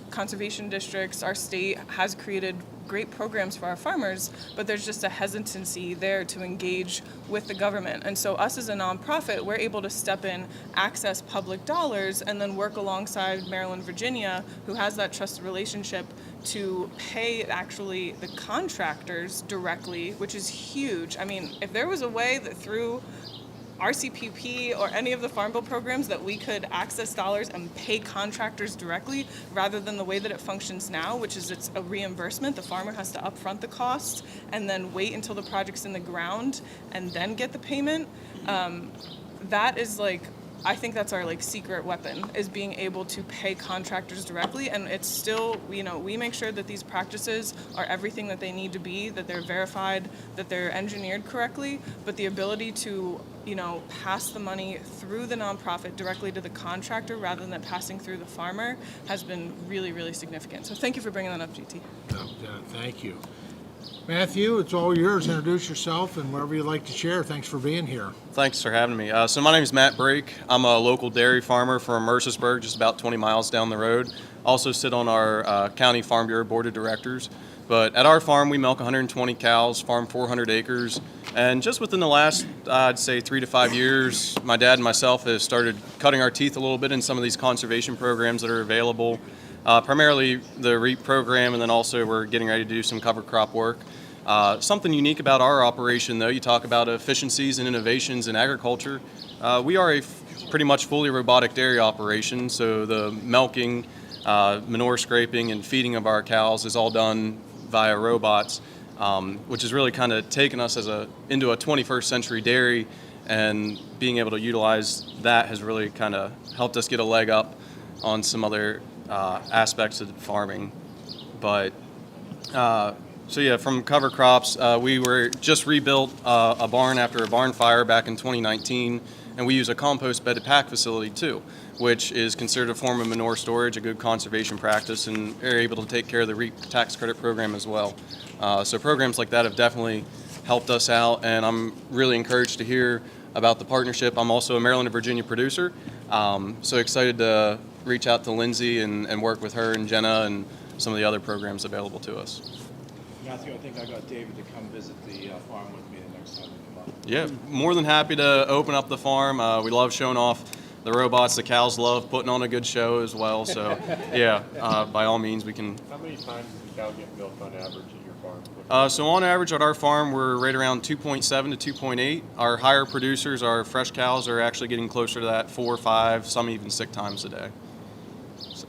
Conservation districts, our state has created great programs for our farmers, but there's just a hesitancy there to engage with the government. And so us as a nonprofit, we're able to step in, access public dollars, and then work alongside Maryland, Virginia, who has that trusted relationship, to pay actually the contractors directly, which is huge. I mean, if there was a way that through RCPP or any of the Farm Bill programs that we could access dollars and pay contractors directly rather than the way that it functions now, which is it's a reimbursement. The farmer has to upfront the cost and then wait until the project's in the ground and then get the payment. That is like, I think that's our like secret weapon, is being able to pay contractors directly. And it's still, you know, we make sure that these practices are everything that they need to be, that they're verified, that they're engineered correctly, but the ability to, you know, pass the money through the nonprofit directly to the contractor rather than passing through the farmer has been really, really significant. So thank you for bringing that up, GT. Thank you. Matthew, it's all yours. Introduce yourself and wherever you'd like to share. Thanks for being here. Thanks for having me. So my name is Matt Brake. I'm a local dairy farmer from Mercersburg, just about 20 miles down the road. Also sit on our County Farm Bureau Board of Directors. But at our farm, we milk 120 cows, farm 400 acres. And just within the last, I'd say 3 to 5 years, my dad and myself have started cutting our teeth a little bit in some of these conservation programs that are available. Primarily the REAP program, and then also we're getting ready to do some cover crop work. Something unique about our operation, though, you talk about efficiencies and innovations in agriculture. We are a pretty much fully robotic dairy operation, so the milking, manure scraping, and feeding of our cows is all done via robots, which has really kind of taken us into a 21st century dairy, and being able to utilize that has really kind of helped us get a leg up on some other aspects of farming. But so yeah, from cover crops, we were just rebuilt a barn after a barn fire back in 2019, and we use a compost bedded pack facility too, which is considered a form of manure storage, a good conservation practice, and are able to take care of the REAP tax credit program as well. So programs like that have definitely helped us out, and I'm really encouraged to hear about the partnership. I'm also a Maryland and Virginia producer, so excited to reach out to Lindsay and work with her and Jenna and some of the other programs available to us. Matthew, I think I got David to come visit the farm with me the next time we come up. Yeah, more than happy to open up the farm. We love showing off the robots. The cows love putting on a good show as well. So yeah, by all means, we can. How many times does a cow get milked on average at your farm? So on average at our farm, we're right around 2.7 to 2.8. Our higher producers, our fresh cows, are actually getting closer to that 4 or 5, some even 6 times a day. So.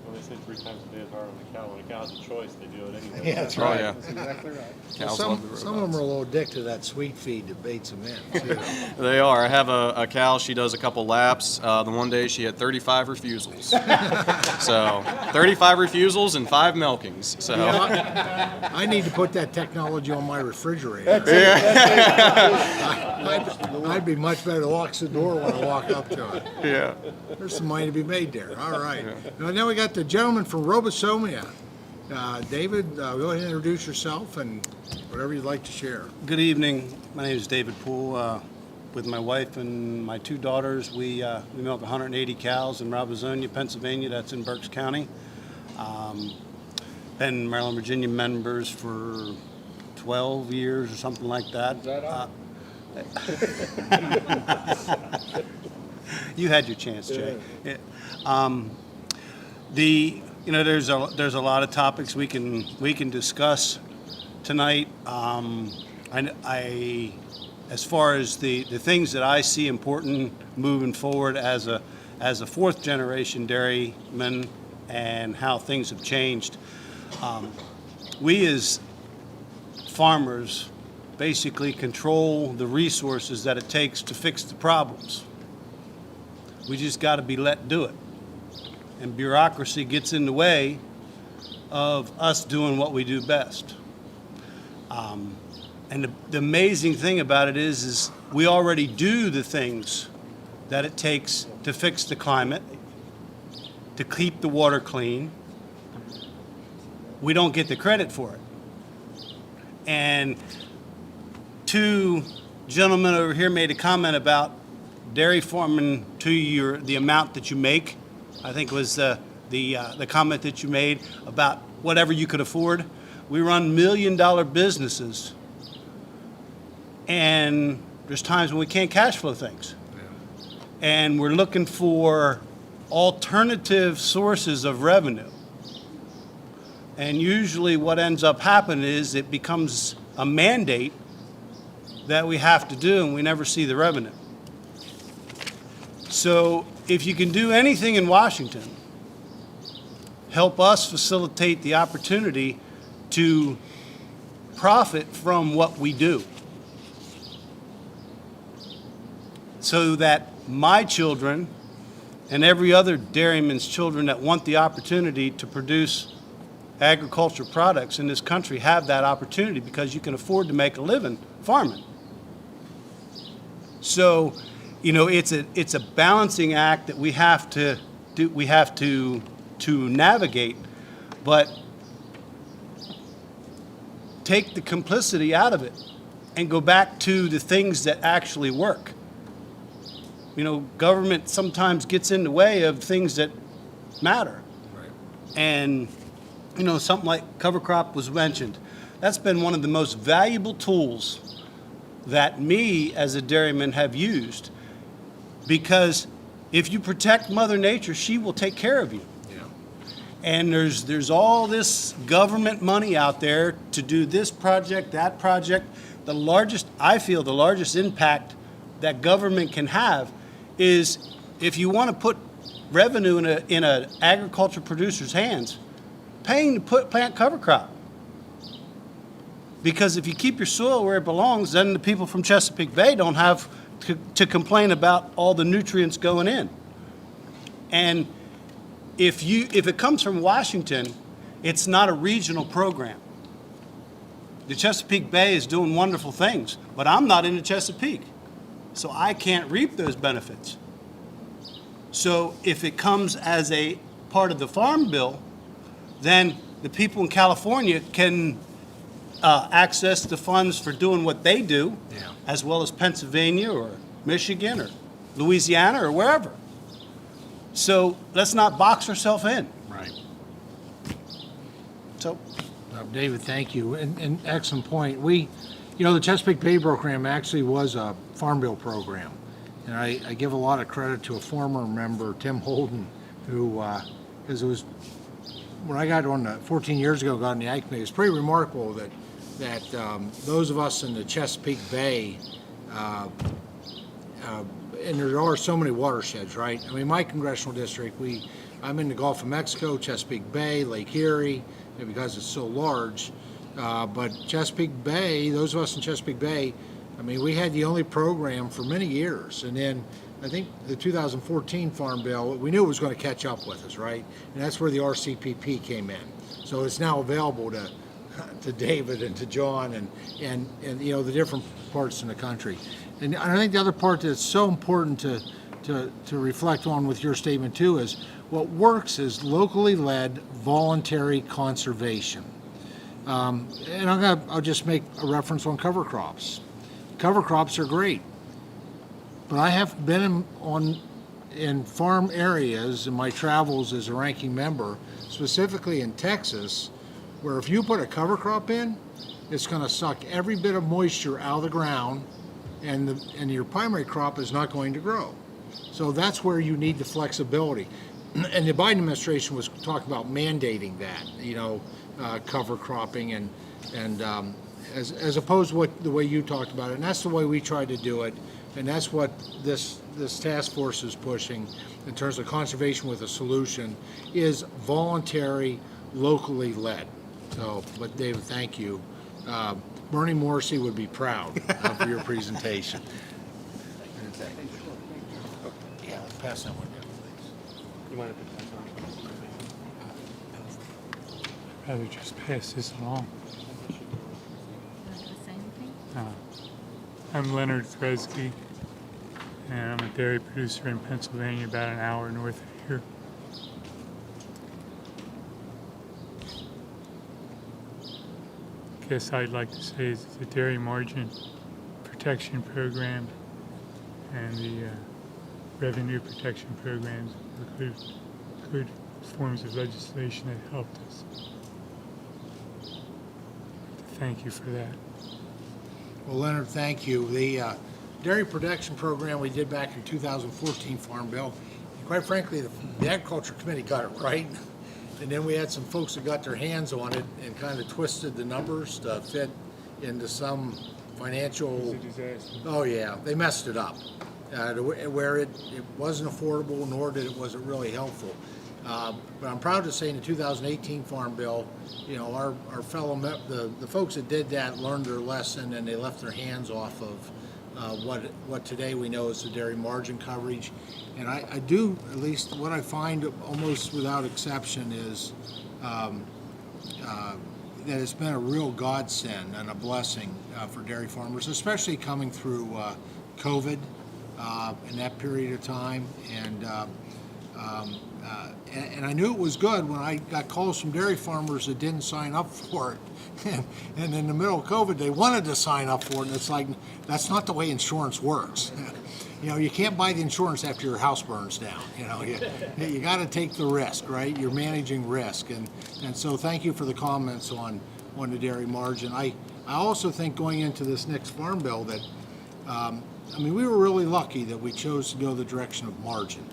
Well, they say 3 times a day is hard on the cow. When a cow has a choice, they do it anyway. Yeah, that's Oh, right. yeah. That's exactly right. Cows Some love the of them robots. are a little addicted to that sweet feed that baits them in, too. They are. I have a cow. She does a couple laps. The one day she had 35 refusals. So 35 refusals and 5 milkings. So I need to put that technology on my refrigerator. I'd be much better to lock the door when I walk up to it. yeah. There's some money to be made there. All right. Now we got the gentleman from Robosomia. David, go ahead and introduce yourself and whatever you'd like to share. Good evening. My name is David Poole. With my wife and my 2 daughters, we milk 180 cows in Roundtable, Pennsylvania. That's in Berks County. Been Maryland, Virginia members for 12 years or something like that. Is that all? You had your chance, Jay. Yeah. There's a lot of topics we can discuss tonight. As far as the things that I see important moving forward as a 4th generation dairyman and how things have changed, we as farmers basically control the resources that it takes to fix the problems. We just got to be let do it. And bureaucracy gets in the way of us doing what we do best. And the amazing thing about it is we already do the things that it takes to fix the climate, to keep the water clean. We don't get the credit for it. And 2 gentlemen over here made a comment about dairy farming to the amount that you make. I think was the comment that you made about whatever you could afford. We run million-dollar businesses, and there's times when we can't cash flow things. And we're looking for alternative sources of revenue. And usually what ends up happening is it becomes a mandate that we have to do, and we never see the revenue. So if you can do anything in Washington, help us facilitate the opportunity to profit from what we do, so that my children and every other dairyman's children that want the opportunity to produce agriculture products in this country have that opportunity, because you can afford to make a living farming. So, you know, it's a balancing act that we have to do, we have to navigate, but take the complicity out of it and go back to the things that actually work. You know, government sometimes gets in the way of things that matter. Right. And, you know, something like cover crop was mentioned. That's been one of the most valuable tools that me as a dairyman have used, because if you protect Mother Nature, she will take care of you. Yeah. And there's all this government money out there to do this project, that project. I feel the largest impact that government can have is if you want to put revenue in an agriculture producer's hands, paying to plant cover crop. Because if you keep your soil where it belongs, then the people from Chesapeake Bay don't have to complain about all the nutrients going in. And if it comes from Washington, it's not a regional program. The Chesapeake Bay is doing wonderful things, but I'm not in the Chesapeake, so I can't reap those benefits. So if it comes as a part of the Farm Bill, then the people in California can access the funds for doing what they do, yeah, as well as Pennsylvania or Michigan or Louisiana or wherever. So let's not box ourselves in. Right. So, David, thank you. And excellent point. The Chesapeake Bay program actually was a Farm Bill program. And I give a lot of credit to a former member, Tim Holden, who, because it was, when I got on 14 years ago, got on the Ag Committee, it's pretty remarkable that those of us in the Chesapeake Bay, and there are so many watersheds, right? I mean, my congressional district, I'm in the Gulf of Mexico, Chesapeake Bay, Lake Erie, because it's so large. But Chesapeake Bay, those of us in Chesapeake Bay, I mean, we had the only program for many years. And then I think the 2014 Farm Bill, we knew it was going to catch up with us, right? And that's where the RCPP came in. So it's now available to David and to John and the different parts in the country. And I think the other part that's so important to reflect on with your statement too is what works is locally led voluntary conservation. And I'll just make a reference on cover crops. Cover crops are great, but I have been in farm areas in my travels as a ranking member, specifically in Texas, where if you put a cover crop in, it's going to suck every bit of moisture out of the ground, and your primary crop is not going to grow. So that's where you need the flexibility. And the Biden administration was talking about mandating that, cover cropping and as opposed to the way you talked about it. And that's the way we tried to do it. And that's what this task force is pushing in terms of conservation with a solution is voluntary, locally led. So, but David, thank you. Bernie Morrissey would be proud of your presentation. Yeah, pass that one down, please. You want to pass on? I'd rather just pass this along. I'm Leonard Kresge, and I'm a dairy producer in Pennsylvania, about an hour north of here. I guess I'd like to say is the Dairy Margin Protection Program and the Revenue Protection Programs are good forms of legislation that helped us. thank you for that. Well, Leonard, thank you. The dairy protection program we did back in 2014 Farm Bill, quite frankly, the Agriculture Committee got it right. And then we had some folks that got their hands on it and kind of twisted the numbers to fit into some financial. It's a disaster. Oh, yeah, they messed it up, where it wasn't affordable, nor did it wasn't really helpful. But I'm proud to say in the 2018 Farm Bill, you know, our fellow, the folks that did that learned their lesson and they left their hands off of what today we know is the dairy margin coverage. And I do, at least what I find almost without exception is that it's been a real godsend and a blessing for dairy farmers, especially coming through COVID in that period of time. And I knew it was good when I got calls from dairy farmers that didn't sign up for it. And in the middle of COVID, they wanted to sign up for it, and it's like, that's not the way insurance works. You know, you can't buy the insurance after your house burns down. You know, you got to take the risk, right? You're managing risk. And so thank you for the comments on the dairy margin. I also think going into this next Farm Bill that, I mean, we were really lucky that we chose to go the direction of margin.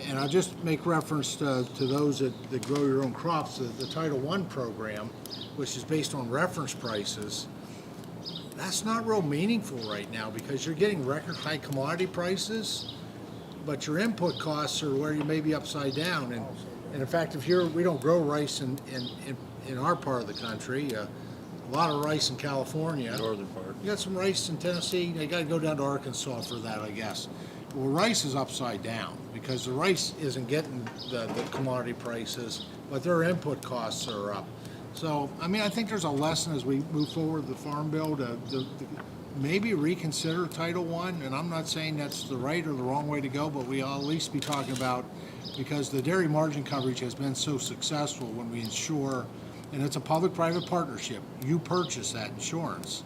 And I'll just make reference to those that grow your own crops. The Title I program, which is based on reference prices, that's not real meaningful right now because you're getting record high commodity prices, but your input costs are where you may be upside down. And in fact, we don't grow rice in our part of the country. A lot of rice in California. Northern part. You got some rice in Tennessee. You got to go down to Arkansas for that, I guess. Well, rice is upside down because the rice isn't getting the commodity prices, but their input costs are up. So, I mean, I think there's a lesson as we move forward with the Farm Bill to maybe reconsider Title I, and I'm not saying that's the right or the wrong way to go, but we ought at least be talking about, because the dairy margin coverage has been so successful when we insure, and it's a public-private partnership, you purchase that insurance,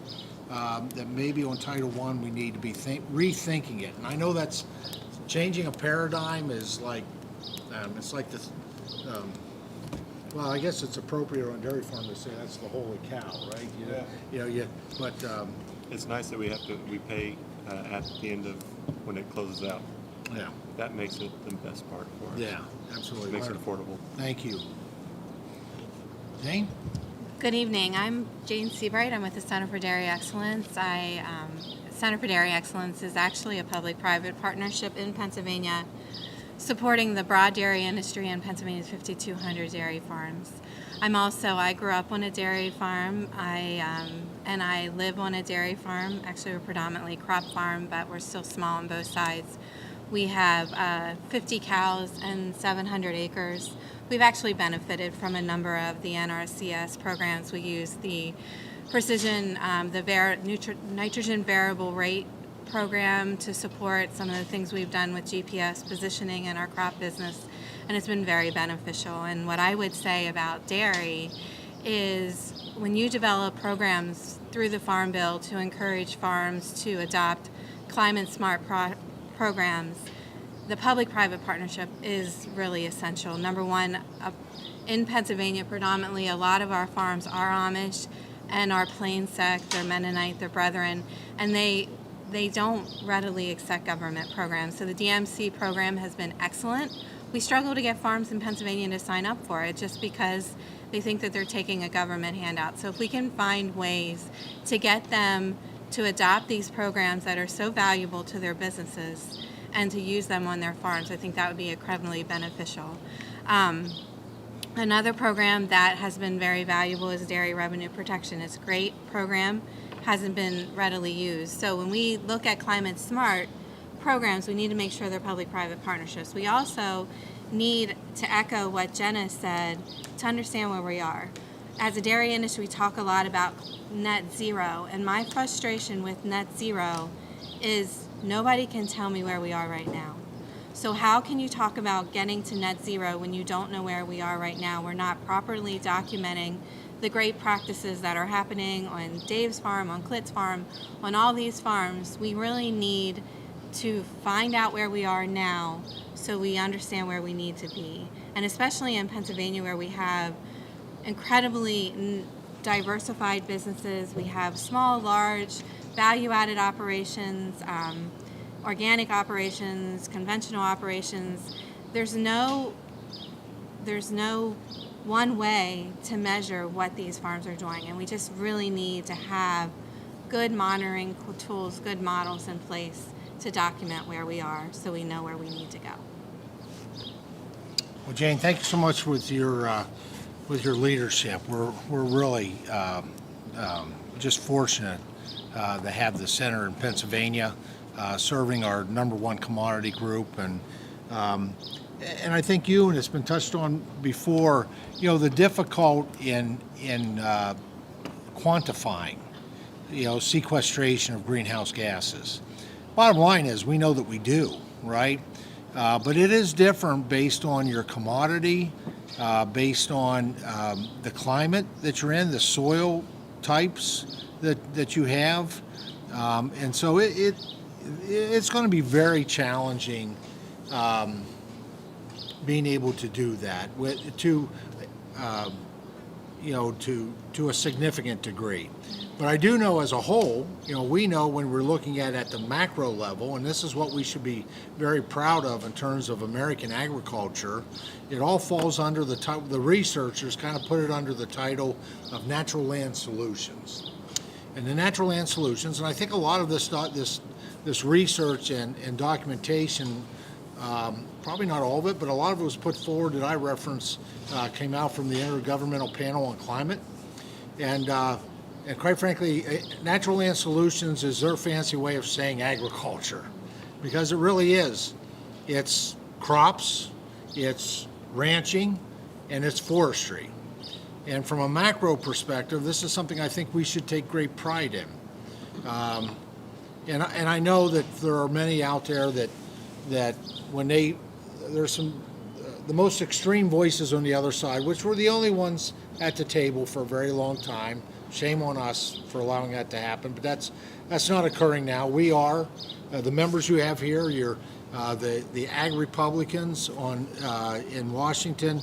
that maybe on Title I we need to be rethinking it. And I know that's changing a paradigm is like, it's like this, well, I guess it's appropriate on dairy farm to say that's the holy cow, right? But It's nice that we pay at the end of when it closes out. yeah, That makes it the best part for us. yeah, absolutely. Makes it affordable. Thank you. Jane? Good evening. I'm Jane Seabright. I'm with the Center for Dairy Excellence. Center for Dairy Excellence is actually a public-private partnership in Pennsylvania supporting the broad dairy industry in Pennsylvania's 5,200 dairy farms. I grew up on a dairy farm, and I live on a dairy farm. Actually, we're predominantly crop farm, but we're still small on both sides. We have 50 cows and 700 acres. We've actually benefited from a number of the NRCS programs. We use the precision, nitrogen variable rate program to support some of the things we've done with GPS positioning in our crop business, and it's been very beneficial. And what I would say about dairy is when you develop programs through the Farm Bill to encourage farms to adopt climate-smart programs, the public-private partnership is really essential. Number one, in Pennsylvania, predominantly, a lot of our farms are Amish and are plain sect, they're Mennonite, they're Brethren, and they don't readily accept government programs. So the DMC program has been excellent. We struggle to get farms in Pennsylvania to sign up for it just because they think that they're taking a government handout. So if we can find ways to get them to adopt these programs that are so valuable to their businesses and to use them on their farms, I think that would be incredibly beneficial. Another program that has been very valuable is dairy revenue protection. It's a great program, hasn't been readily used. So when we look at climate smart programs, we need to make sure they're public-private partnerships. We also need to echo what Jenna said to understand where we are. As a dairy industry, we talk a lot about net zero, and my frustration with net zero is nobody can tell me where we are right now. So how can you talk about getting to net zero when you don't know where we are right now? We're not properly documenting the great practices that are happening on Dave's farm, on Clit's farm, on all these farms. We really need to find out where we are now so we understand where we need to be. And especially in Pennsylvania, where we have incredibly diversified businesses. We have small, large, value-added operations, organic operations, conventional operations. There's no one way to measure what these farms are doing, and we just really need to have good monitoring tools, good models in place to document where we are so we know where we need to go. Well, Jane, thank you so much with your leadership. We're really just fortunate to have the center in Pennsylvania serving our #1 commodity group, and I think you, and it's been touched on before, the difficult in quantifying, sequestration of greenhouse gases. Bottom line is, we know that we do, right? But it is different based on your commodity, based on the climate that you're in, the soil types that you have, and so it's going to be very challenging being able to do that to a significant degree. But I do know as a whole, we know when we're looking at the macro level, and this is what we should be very proud of in terms of American agriculture, it all falls under the researchers kind of put it under the title of natural land solutions. And the natural land solutions, and I think a lot of this research and documentation, probably not all of it, but a lot of it was put forward that I reference, came out from the Intergovernmental Panel on Climate. And quite frankly, natural land solutions is their fancy way of saying agriculture, because it really is. It's crops, it's ranching, and it's forestry. And from a macro perspective, this is something I think we should take great pride in. And I know that there are many out there that when there's the most extreme voices on the other side, which were the only ones at the table for a very long time. Shame on us for allowing that to happen, but that's not occurring now. We are the members you have here. You're the Ag Republicans in Washington.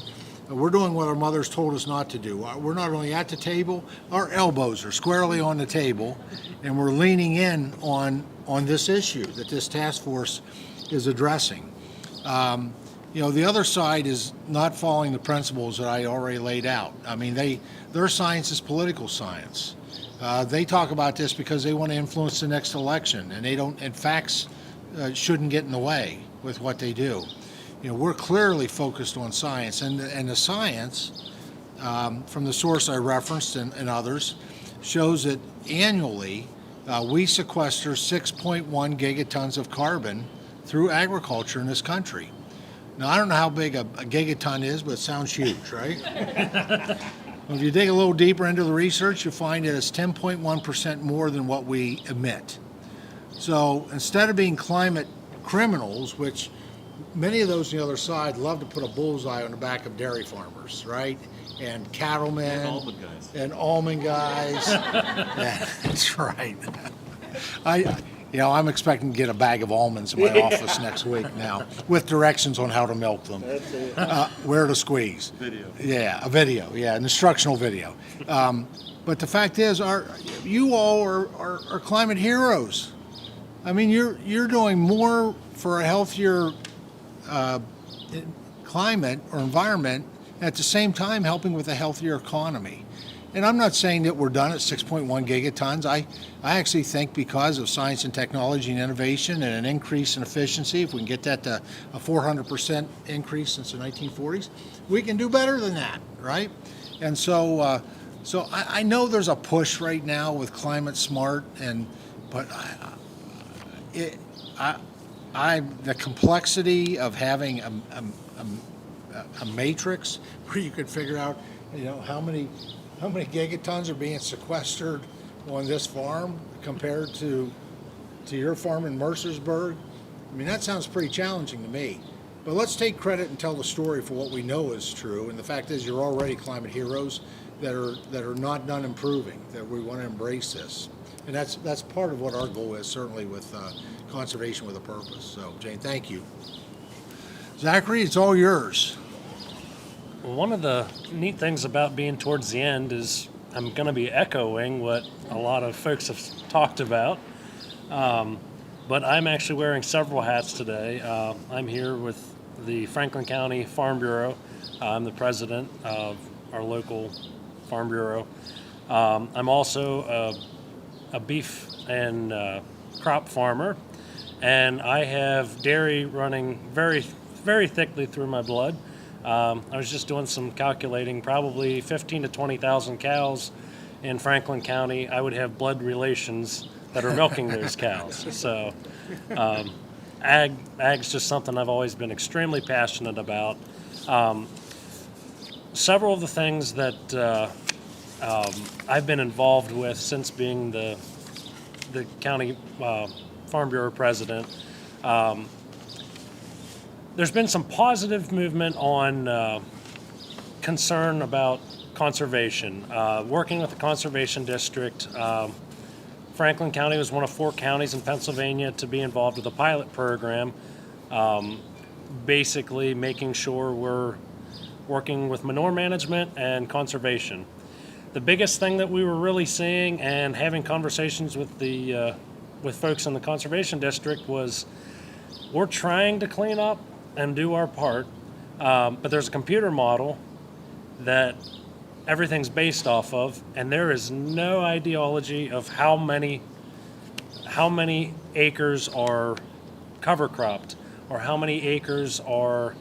We're doing what our mothers told us not to do. We're not only at the table, our elbows are squarely on the table, and we're leaning in on this issue that this task force is addressing. The other side is not following the principles that I already laid out. I mean, their science is political science. They talk about this because they want to influence the next election, and they don't. And facts shouldn't get in the way with what they do. We're clearly focused on science, and the science from the source I referenced and others shows that annually we sequester 6.1 gigatons of carbon through agriculture in this country. Now, I don't know how big a gigaton is, but it sounds huge, right? If you dig a little deeper into the research, you'll find that it's 10.1% more than what we emit. So instead of being climate criminals, which many of those on the other side love to put a bullseye on the back of dairy farmers, right? And cattlemen. And almond guys. And almond guys. Yeah, that's right. I'm expecting to get a bag of almonds in my office next week now, with directions on how to milk them, where to squeeze. Video. Yeah, a video. Yeah, an instructional video. But the fact is, you all are climate heroes. I mean, you're doing more for a healthier climate or environment, at the same time helping with a healthier economy. And I'm not saying that we're done at 6.1 gigatons. I actually think because of science and technology and innovation and an increase in efficiency, if we can get that to a 400% increase since the 1940s, we can do better than that, right? And so I know there's a push right now with climate smart, but the complexity of having a matrix where you could figure out, how many gigatons are being sequestered on this farm compared to your farm in Mercersburg. I mean, that sounds pretty challenging to me. But let's take credit and tell the story for what we know is true. And the fact is, you're already climate heroes that are not done improving, that we want to embrace this. And that's part of what our goal is, certainly with Conservation with a Purpose. So, Jane, thank you. Zachary, it's all yours. Well, one of the neat things about being towards the end is I'm going to be echoing what a lot of folks have talked about, but I'm actually wearing several hats today. I'm here with the Franklin County Farm Bureau. I'm the president of our local Farm Bureau. I'm also a beef and crop farmer, and I have dairy running very, very thickly through my blood. I was just doing some calculating, probably 15 to 20,000 cows in Franklin County. I would have blood relations that are milking those cows. So ag's just something I've always been extremely passionate about. Several of the things that I've been involved with since being the county Farm Bureau president, there's been some positive movement on concern about conservation. Working with the Conservation District, Franklin County was one of 4 counties in Pennsylvania to be involved with a pilot program, basically making sure we're working with manure management and conservation. The biggest thing that we were really seeing and having conversations with with folks in the Conservation District was we're trying to clean up and do our part, but there's a computer model that everything's based off of, and there is no ideology of how many acres are cover cropped or how many acres are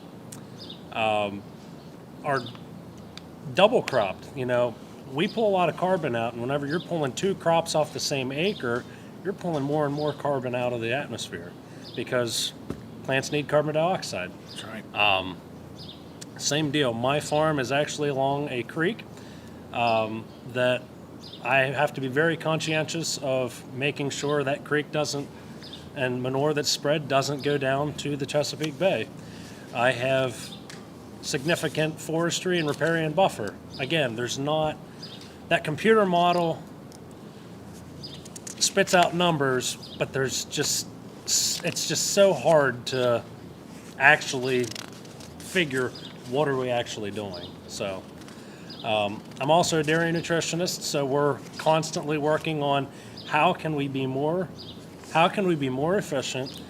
double cropped. You know, we pull a lot of carbon out, and whenever you're pulling 2 crops off the same acre, you're pulling more and more carbon out of the atmosphere because plants need carbon dioxide. That's right. Same deal. My farm is actually along a creek that I have to be very conscientious of making sure that creek doesn't, and manure that's spread doesn't go down to the Chesapeake Bay. I have significant forestry and riparian buffer. Again, there's not, that computer model spits out numbers, but it's just so hard to actually figure what are we actually doing. So I'm also a dairy nutritionist, so we're constantly working on how can we be more efficient.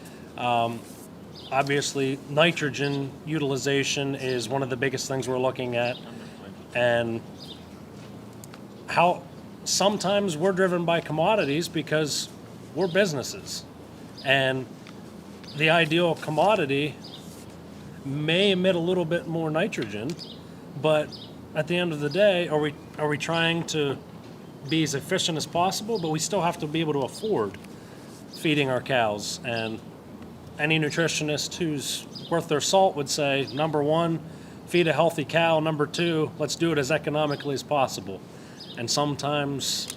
Obviously, nitrogen utilization is one of the biggest things we're looking at, and how sometimes we're driven by commodities because we're businesses, and the ideal commodity may emit a little bit more nitrogen, but at the end of the day, are we trying to be as efficient as possible? But we still have to be able to afford feeding our cows. And any nutritionist who's worth their salt would say, number 1, feed a healthy cow. Number 2, let's do it as economically as possible. And sometimes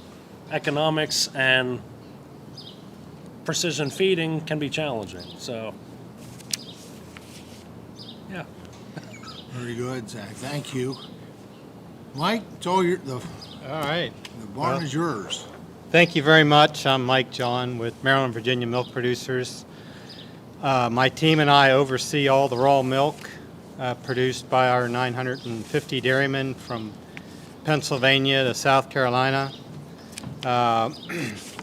economics and precision feeding can be challenging. So, yeah. Very good, Zach. Thank you. Mike, it's all All right. the barn is yours. Thank you very much. I'm Mike John with Maryland, Virginia Milk Producers. My team and I oversee all the raw milk produced by our 950 dairymen from Pennsylvania to South Carolina.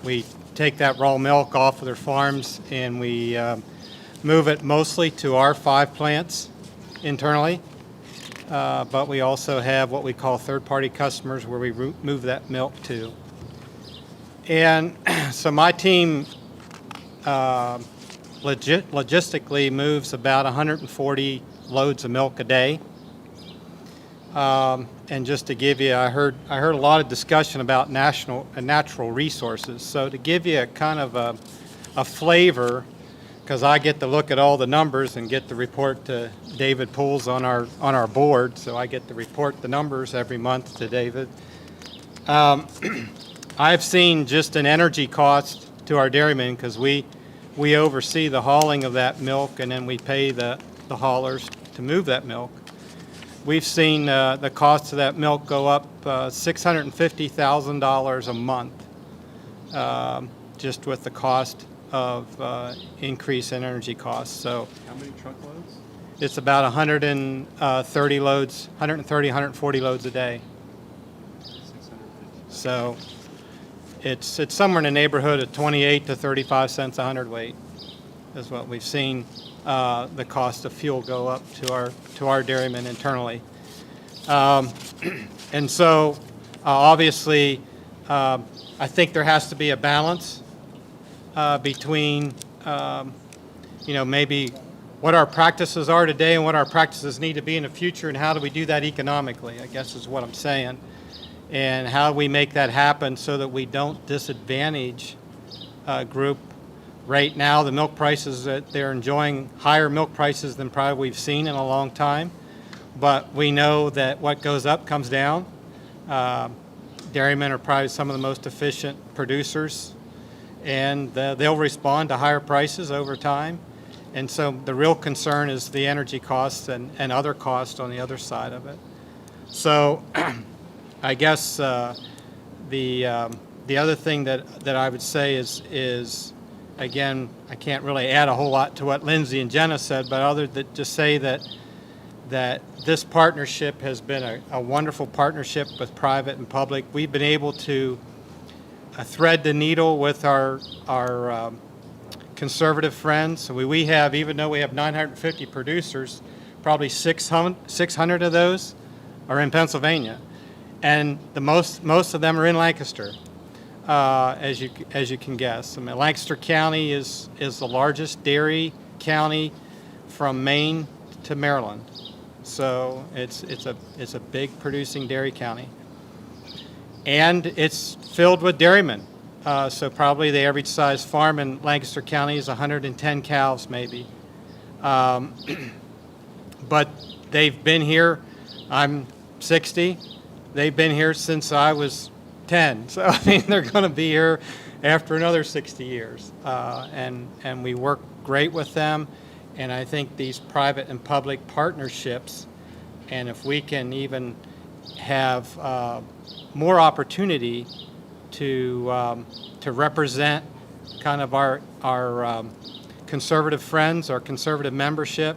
We take that raw milk off of their farms and we move it mostly to our 5 plants internally. But we also have what we call third-party customers where we move that milk to. And so my team logistically moves about 140 loads of milk a day. And just to give you, I heard a lot of discussion about natural resources. So to give you a kind of a flavor, because I get to look at all the numbers and get to report to David Poole's on our board, so I get to report the numbers every month to David. I've seen just an energy cost to our dairymen because we oversee the hauling of that milk and then we pay the haulers to move that milk. We've seen the cost of that milk go up $650,000 a month just with the cost of increase in energy costs. So How many truckloads? it's about 130 loads, 130, 140 loads a day. 650. So it's somewhere in the neighborhood of 28 to 35 cents a hundredweight is what we've seen the cost of fuel go up to our dairymen internally. And so obviously I think there has to be a balance between maybe what our practices are today and what our practices need to be in the future, and how do we do that economically, I guess is what I'm saying. And how do we make that happen so that we don't disadvantage a group. Right now, the milk prices that they're enjoying higher milk prices than probably we've seen in a long time. But we know that what goes up comes down. Dairymen are probably some of the most efficient producers, and they'll respond to higher prices over time. And so the real concern is the energy costs and other costs on the other side of it. So I guess the other thing that I would say is again, I can't really add a whole lot to what Lindsay and Jenna said, but other than just say that this partnership has been a wonderful partnership with private and public. We've been able to thread the needle with our conservative friends. So we have, even though we have 950 producers, probably 600 of those are in Pennsylvania, and most of them are in Lancaster, as you can guess. I mean, Lancaster County is the largest dairy county from Maine to Maryland, so it's a big producing dairy county, and it's filled with dairymen. So probably the average size farm in Lancaster County is 110 cows, maybe. But they've been here. I'm 60. They've been here since I was 10. So I mean, they're going to be here after another 60 years. And we work great with them. And I think these private and public partnerships, and if we can even have more opportunity to represent kind of our conservative friends, our conservative membership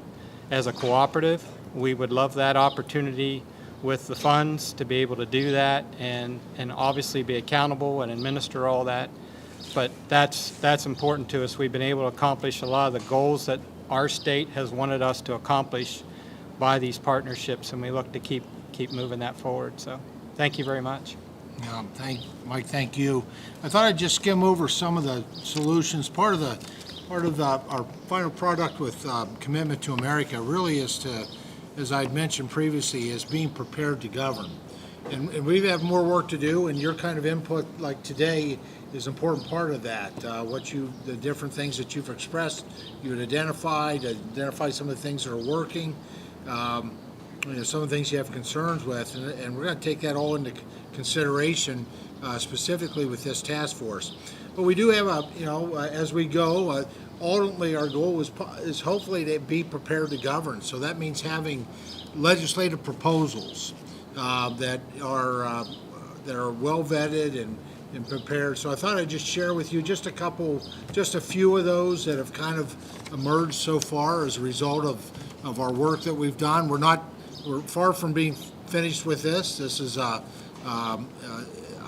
as a cooperative. We would love that opportunity with the funds to be able to do that and obviously be accountable and administer all that. But that's important to us. We've been able to accomplish a lot of the goals that our state has wanted us to accomplish by these partnerships, and we look to keep moving that forward. So thank you very much. Mike, thank you. I thought I'd just skim over some of the solutions. Part of our final product with Commitment to America really is to, as I'd mentioned previously, is being prepared to govern. And we have more work to do, and your kind of input, like today, is an important part of that. The different things that you've expressed, you would identify some of the things that are working, some of the things you have concerns with, and we're going to take that all into consideration, specifically with this task force. But we do have as we go, ultimately our goal is hopefully to be prepared to govern. So that means having legislative proposals that are well vetted and prepared. So I thought I'd just share with you just a few of those that have kind of emerged so far as a result of our work that we've done. We're far from being finished with this. This is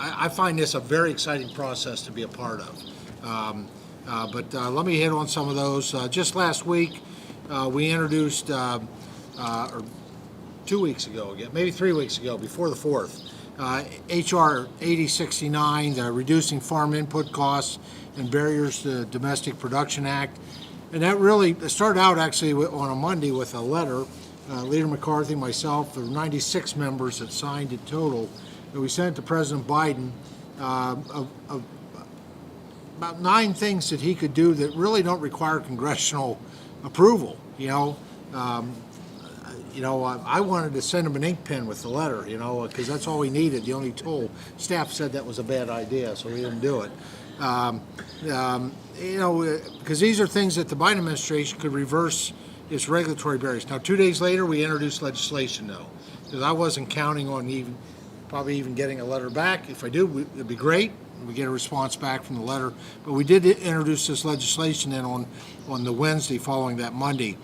I find this a very exciting process to be a part of. But let me hit on some of those. Just last week, we introduced, or 2 weeks ago, maybe 3 weeks ago, before the 4th, H.R. 8069, the Reducing Farm Input Costs and Barriers to Domestic Production Act. And that really started out actually on a Monday with a letter. Leader McCarthy, myself, there were 96 members that signed in total. And we sent to President Biden about 9 things that he could do that really don't require congressional approval. I wanted to send him an ink pen with the letter, because that's all we needed. The only tool. Staff said that was a bad idea, so we didn't do it. Because these are things that the Biden administration could reverse its regulatory barriers. Now, 2 days later, we introduced legislation, though, because I wasn't counting on probably even getting a letter back. If I do, it'd be great. We get a response back from the letter. But we did introduce this legislation then on the Wednesday following that Monday.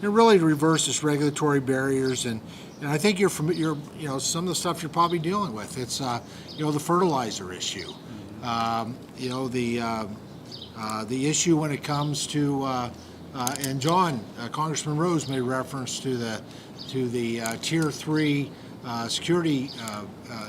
And really to reverse this regulatory barriers and And I think you're, some of the stuff you're probably dealing with. It's, the fertilizer issue. The issue when it comes to, and John, Congressman Rose made reference to the Tier 3 security,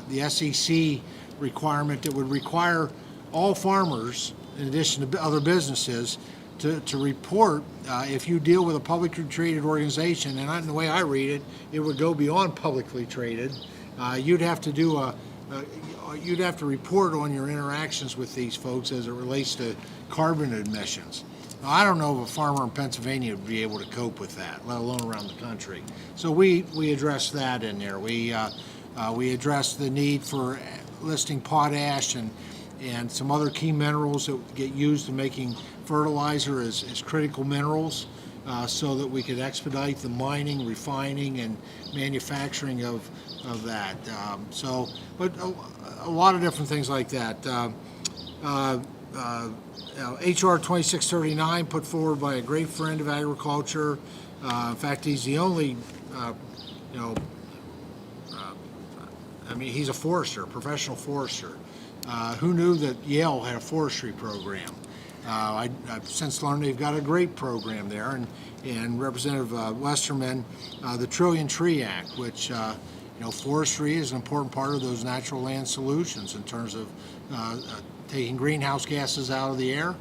the SEC requirement that would require all farmers, in addition to other businesses, to report if you deal with a publicly traded organization. And the way I read it, it would go beyond publicly traded. You'd have to you'd have to report on your interactions with these folks as it relates to carbon emissions. Now, I don't know if a farmer in Pennsylvania would be able to cope with that, let alone around the country. So we addressed that in there. We addressed the need for listing potash and some other key minerals that get used in making fertilizer as critical minerals, so that we could expedite the mining, refining, and manufacturing of that. But a lot of different things like that. HR 2639 put forward by a great friend of agriculture. In fact, he's the only, he's a forester, professional forester. Who knew that Yale had a forestry program? I've since learned they've got a great program there, and Representative Westerman, the Trillion Tree Act, which forestry is an important part of those natural land solutions in terms of taking greenhouse gases out of the air,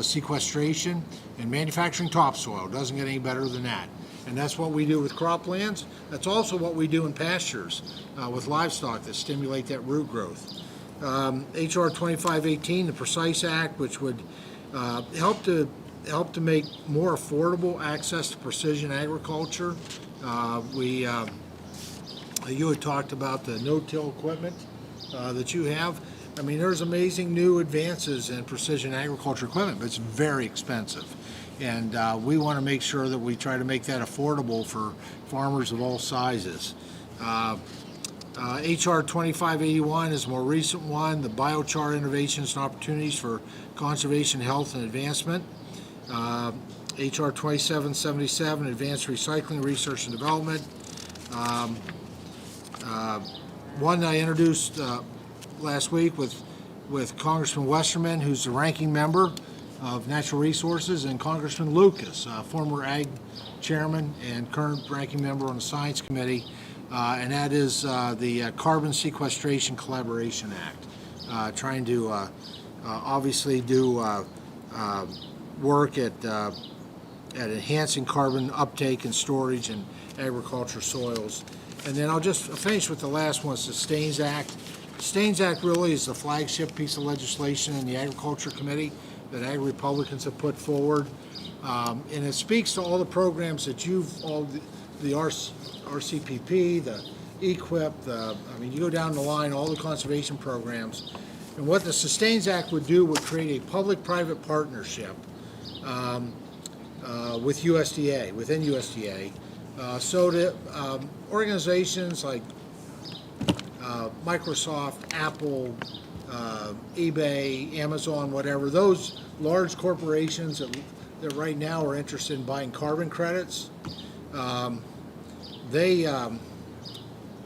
sequestration, and manufacturing topsoil. Doesn't get any better than that. And that's what we do with croplands. That's also what we do in pastures with livestock that stimulate that root growth. HR 2518, the Precise Act, which would help to make more affordable access to precision agriculture. You had talked about the no-till equipment that you have. There's amazing new advances in precision agriculture equipment, but it's very expensive. And we want to make sure that we try to make that affordable for farmers of all sizes. HR 2581 is a more recent one, the biochar innovations and opportunities for conservation, health, and advancement. HR 2777, advanced recycling, research, and development. One I introduced last week with Congressman Westerman, who's the ranking member of Natural Resources, and Congressman Lucas, former Ag Chairman and current ranking member on the Science Committee, and that is the Carbon Sequestration Collaboration Act, trying to obviously do work at enhancing carbon uptake and storage in agriculture soils. And then I'll just finish with the last one, Sustains Act. Sustains Act really is the flagship piece of legislation in the Agriculture Committee that Ag Republicans have put forward. And it speaks to all the programs that the RCPP, the EQIP, you go down the line, all the conservation programs. And what the Sustains Act would do would create a public-private partnership with USDA, within USDA, so that organizations like Microsoft, Apple, eBay, Amazon, whatever, those large corporations that right now are interested in buying carbon credits,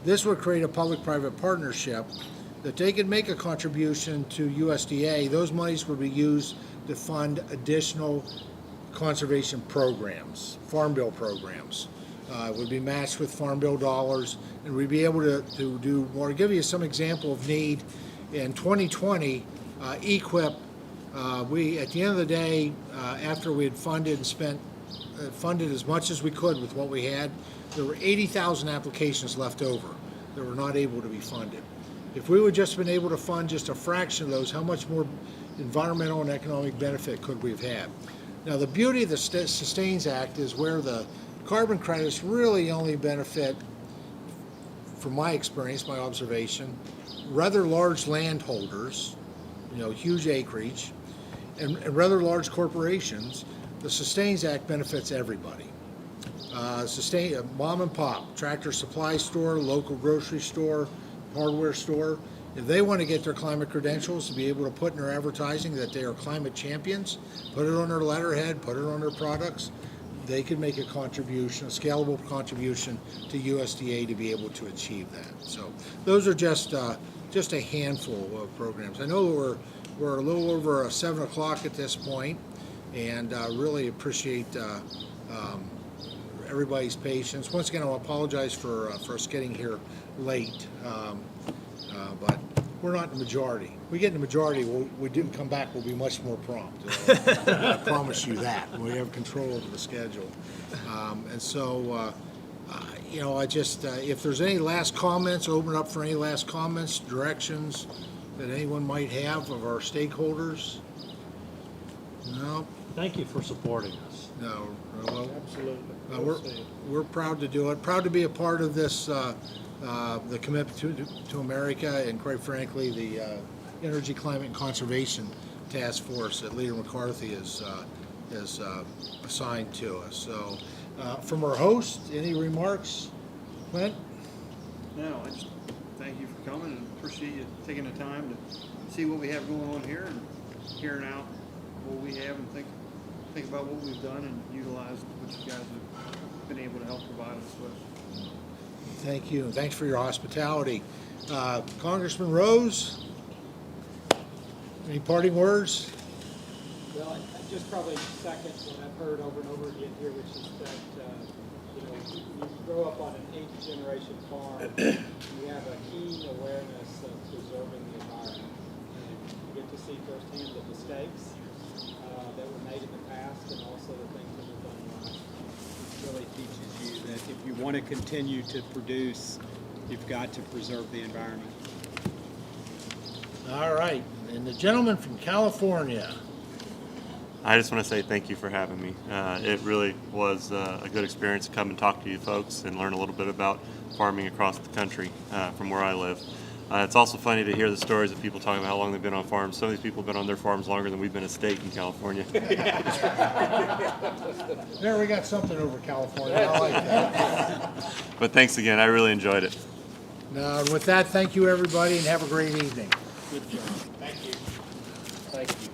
this would create a public-private partnership that they could make a contribution to USDA. Those monies would be used to fund additional conservation programs, Farm Bill programs. It would be matched with Farm Bill dollars, and we'd be able to do more. To give you some example of need, in 2020, EQIP, we, at the end of the day, after we had funded as much as we could with what we had, there were 80,000 applications left over that were not able to be funded. If we would just been able to fund just a fraction of those, how much more environmental and economic benefit could we have had? Now, the beauty of the Sustains Act is where the carbon credits really only benefit, from my experience, my observation, rather large landholders, huge acreage, and rather large corporations. The Sustains Act benefits everybody. Mom and pop, tractor supply store, local grocery store, hardware store, if they want to get their climate credentials to be able to put in their advertising that they are climate champions, put it on their letterhead, put it on their products, they could make a contribution, a scalable contribution to USDA to be able to achieve that. So those are just a handful of programs. I know we're a little over 7 o'clock at this point, and really appreciate everybody's patience. Once again, I'll apologize for us getting here late, but we're not in the majority. We get in the majority, we do come back, we'll be much more prompt. I promise you that. We have control over the schedule. And so, you know, I just, if there's any last comments, open it up for any last comments, directions that anyone might have of our stakeholders. No? Thank you for supporting us. No. Well, Absolutely. we're proud to do it, proud to be a part of this, the commitment to America, and quite frankly, the Energy, Climate, and Conservation Task Force that Leader McCarthy is assigned to us. So, from our host, any remarks, Clint? No, I just thank you for coming and appreciate you taking the time to see what we have going on here and hearing out what we have and think about what we've done and utilize what you guys have been able to help provide us with. Thank you, and thanks for your hospitality. Congressman Rose, any parting words? Well, I just probably second what I've heard over and over again here, which is that, you know, you grow up on an 8th generation farm, you have a keen awareness of preserving the environment. And you get to see firsthand the mistakes that were made in the past and also the things that were done right. It really teaches you that if you want to continue to produce, you've got to preserve the environment. All right, and the gentleman from California. I just want to say thank you for having me. It really was a good experience to come and talk to you folks and learn a little bit about farming across the country from where I live. It's also funny to hear the stories of people talking about how long they've been on farms. Some of these people have been on their farms longer than we've been a state in California. There, we got something over California. I like that. But thanks again. I really enjoyed it. Now, with that, thank you, everybody, and have a great evening. Good job. Thank you. Thank you.